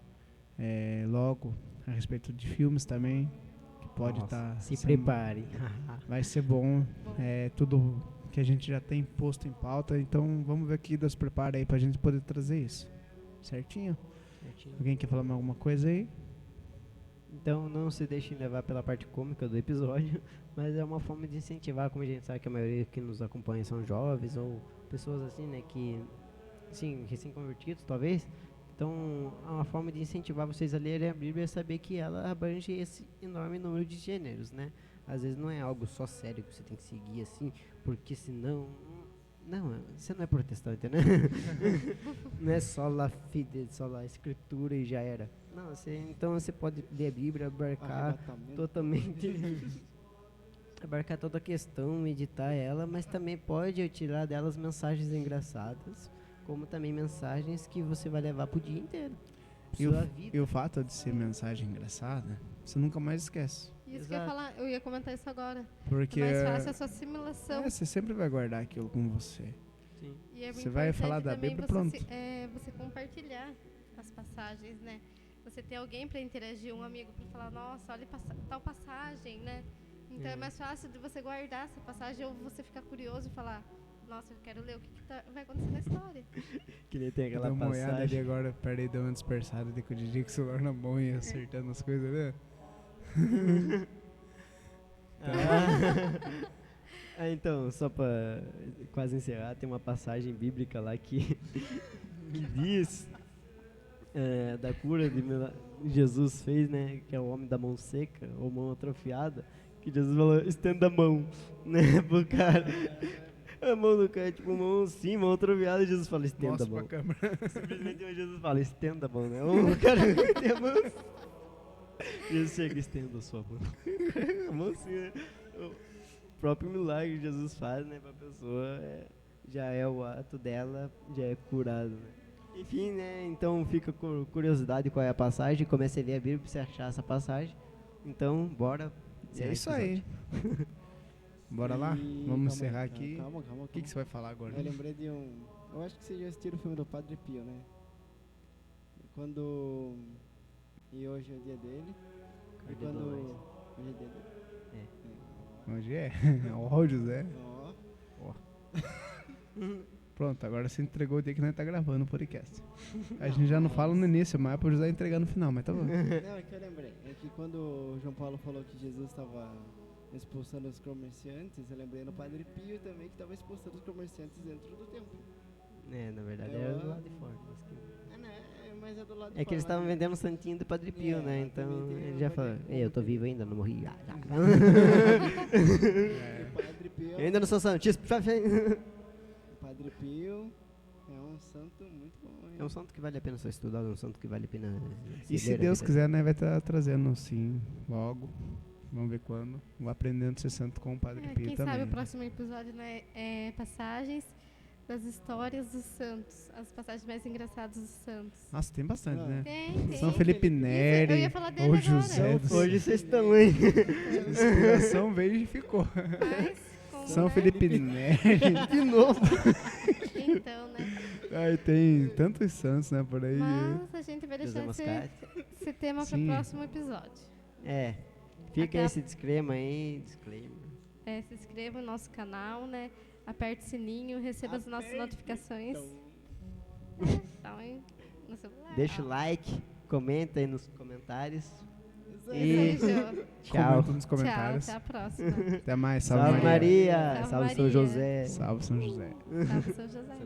logo a respeito de filmes também, que pode estar... Se prepare. Vai ser bom. Tudo que a gente já tem posto em pauta. Então vamos ver o que Deus prepara aí pra gente poder trazer isso. Certinho? Alguém quer falar mais alguma coisa aí? Então não se deixem levar pela parte cômica do episódio, mas é uma forma de incentivar, como a gente sabe que a maioria que nos acompanha são jovens ou pessoas assim, né, que, sim, recém-convertidos talvez. Então é uma forma de incentivar vocês a lerem a Bíblia e saber que ela abrange esse enorme número de gêneros, né? Às vezes não é algo só sério que você tem que seguir assim, porque senão... Não, você não é protestante, né? Não é só lá fide, só lá escritura e já era. Não, então você pode ler a Bíblia, abarcar totalmente, abarcar toda a questão, meditar ela, mas também pode tirar delas mensagens engraçadas, como também mensagens que você vai levar pro dia inteiro. Sua vida. E o fato de ser mensagem engraçada, você nunca mais esquece. Isso que eu ia falar, eu ia comentar isso agora. Porque É mais fácil a sua assimilação. você sempre vai guardar aquilo com você. Sim. E é Você vai falar da também Bíblia, você pronto. você compartilhar as passagens, né? Você ter alguém para interagir, um amigo para falar, nossa, olha tal passagem, né? Então é mais fácil de você guardar essa passagem ou você ficar curioso e falar, nossa, eu quero ler o que vai acontecer na história. Que nem tem aquela Dá uma olhada ali passagem. agora, peraí, deu uma dispersada de com o Didi com o celular na mão e acertando as coisas, né? Então, só pra quase encerrar, tem uma passagem bíblica lá que diz da cura de Jesus fez, né? Que é o homem da mão seca ou mão atrofiada. Que Jesus falou, estenda a mão, né? Pro cara. A mão do cara, tipo, mão assim, mão atrofiada. E Jesus fala, estenda Mostra a mão. pra câmera. Simplesmente Jesus fala, estenda a mão, né? O cara tem a mão. Jesus chega, estenda a sua mão. A mão assim, né? O próprio milagre que Jesus faz, né, pra pessoa, já é o ato dela, já é curado, né? Enfim, né, então fica com curiosidade qual é a passagem, comece a ler a Bíblia pra você achar essa passagem. Então, bora. É isso aí. Bora lá? E- Vamos calma encerrar aí, aqui. Calma. O que você vai falar agora? Eu lembrei de um. Eu acho que vocês já assistiram o filme do Padre Pio, né? Quando. E hoje é o dia dele. E quando. Hoje é o dia dele. Hoje é? Ó, José. Ó. Pronto, agora você entregou o dia que nós tá gravando o podcast. A gente já não fala no início, mas é pro José entregar no final, mas tá bom. Não, é que eu lembrei. É que quando o João Paulo falou que Jesus estava expulsando os comerciantes, eu lembrei no Padre Pio também que estava expulsando os comerciantes dentro do templo. Na verdade era do lado de fora. Mas é do lado de É que eles fora, estavam né? vendendo santinho do Padre Pio, né? Então exatamente, ele já falou, Padre ei, eu tô vivo ainda, não morri. E o Padre Pio, Eu ainda não sou santo. o Padre Pio é um santo muito bom. Hein? É um santo que vale a pena ser estudado, é um santo que vale a pena. E se Deus quiser, né, vai estar trazendo sim, logo. Vamos ver quando. Vou aprendendo a ser santo com o Padre Pio Quem também. sabe o né? próximo episódio, né, é passagens das histórias dos santos. As passagens mais engraçadas dos santos. Nossa, tem bastante, né? Tem. São Felipe Eu Neri, ia falar dele ou agora. José do Hoje vocês estão aí. A inspiração veio e ficou. Mas, com, São né, Felipe Neri. De novo. Então, né. Ai, tem tantos santos, né, por aí. Mas a gente vai deixar José esse tema para o Sim. próximo episódio. Fica Até a- esse disclaimer aí. Se inscreva no nosso canal, né? Aperte o sininho, receba as nossas notificações. Então, hein, no celular. Deixa o like, comenta aí nos comentários. Isso aí, Jô. Tchau. Comenta nos comentários. Tchau, até a próxima. Até mais. Salve, Salve Maria. Maria. Salve Salve São Maria. José. Salve São José. Salve, São José.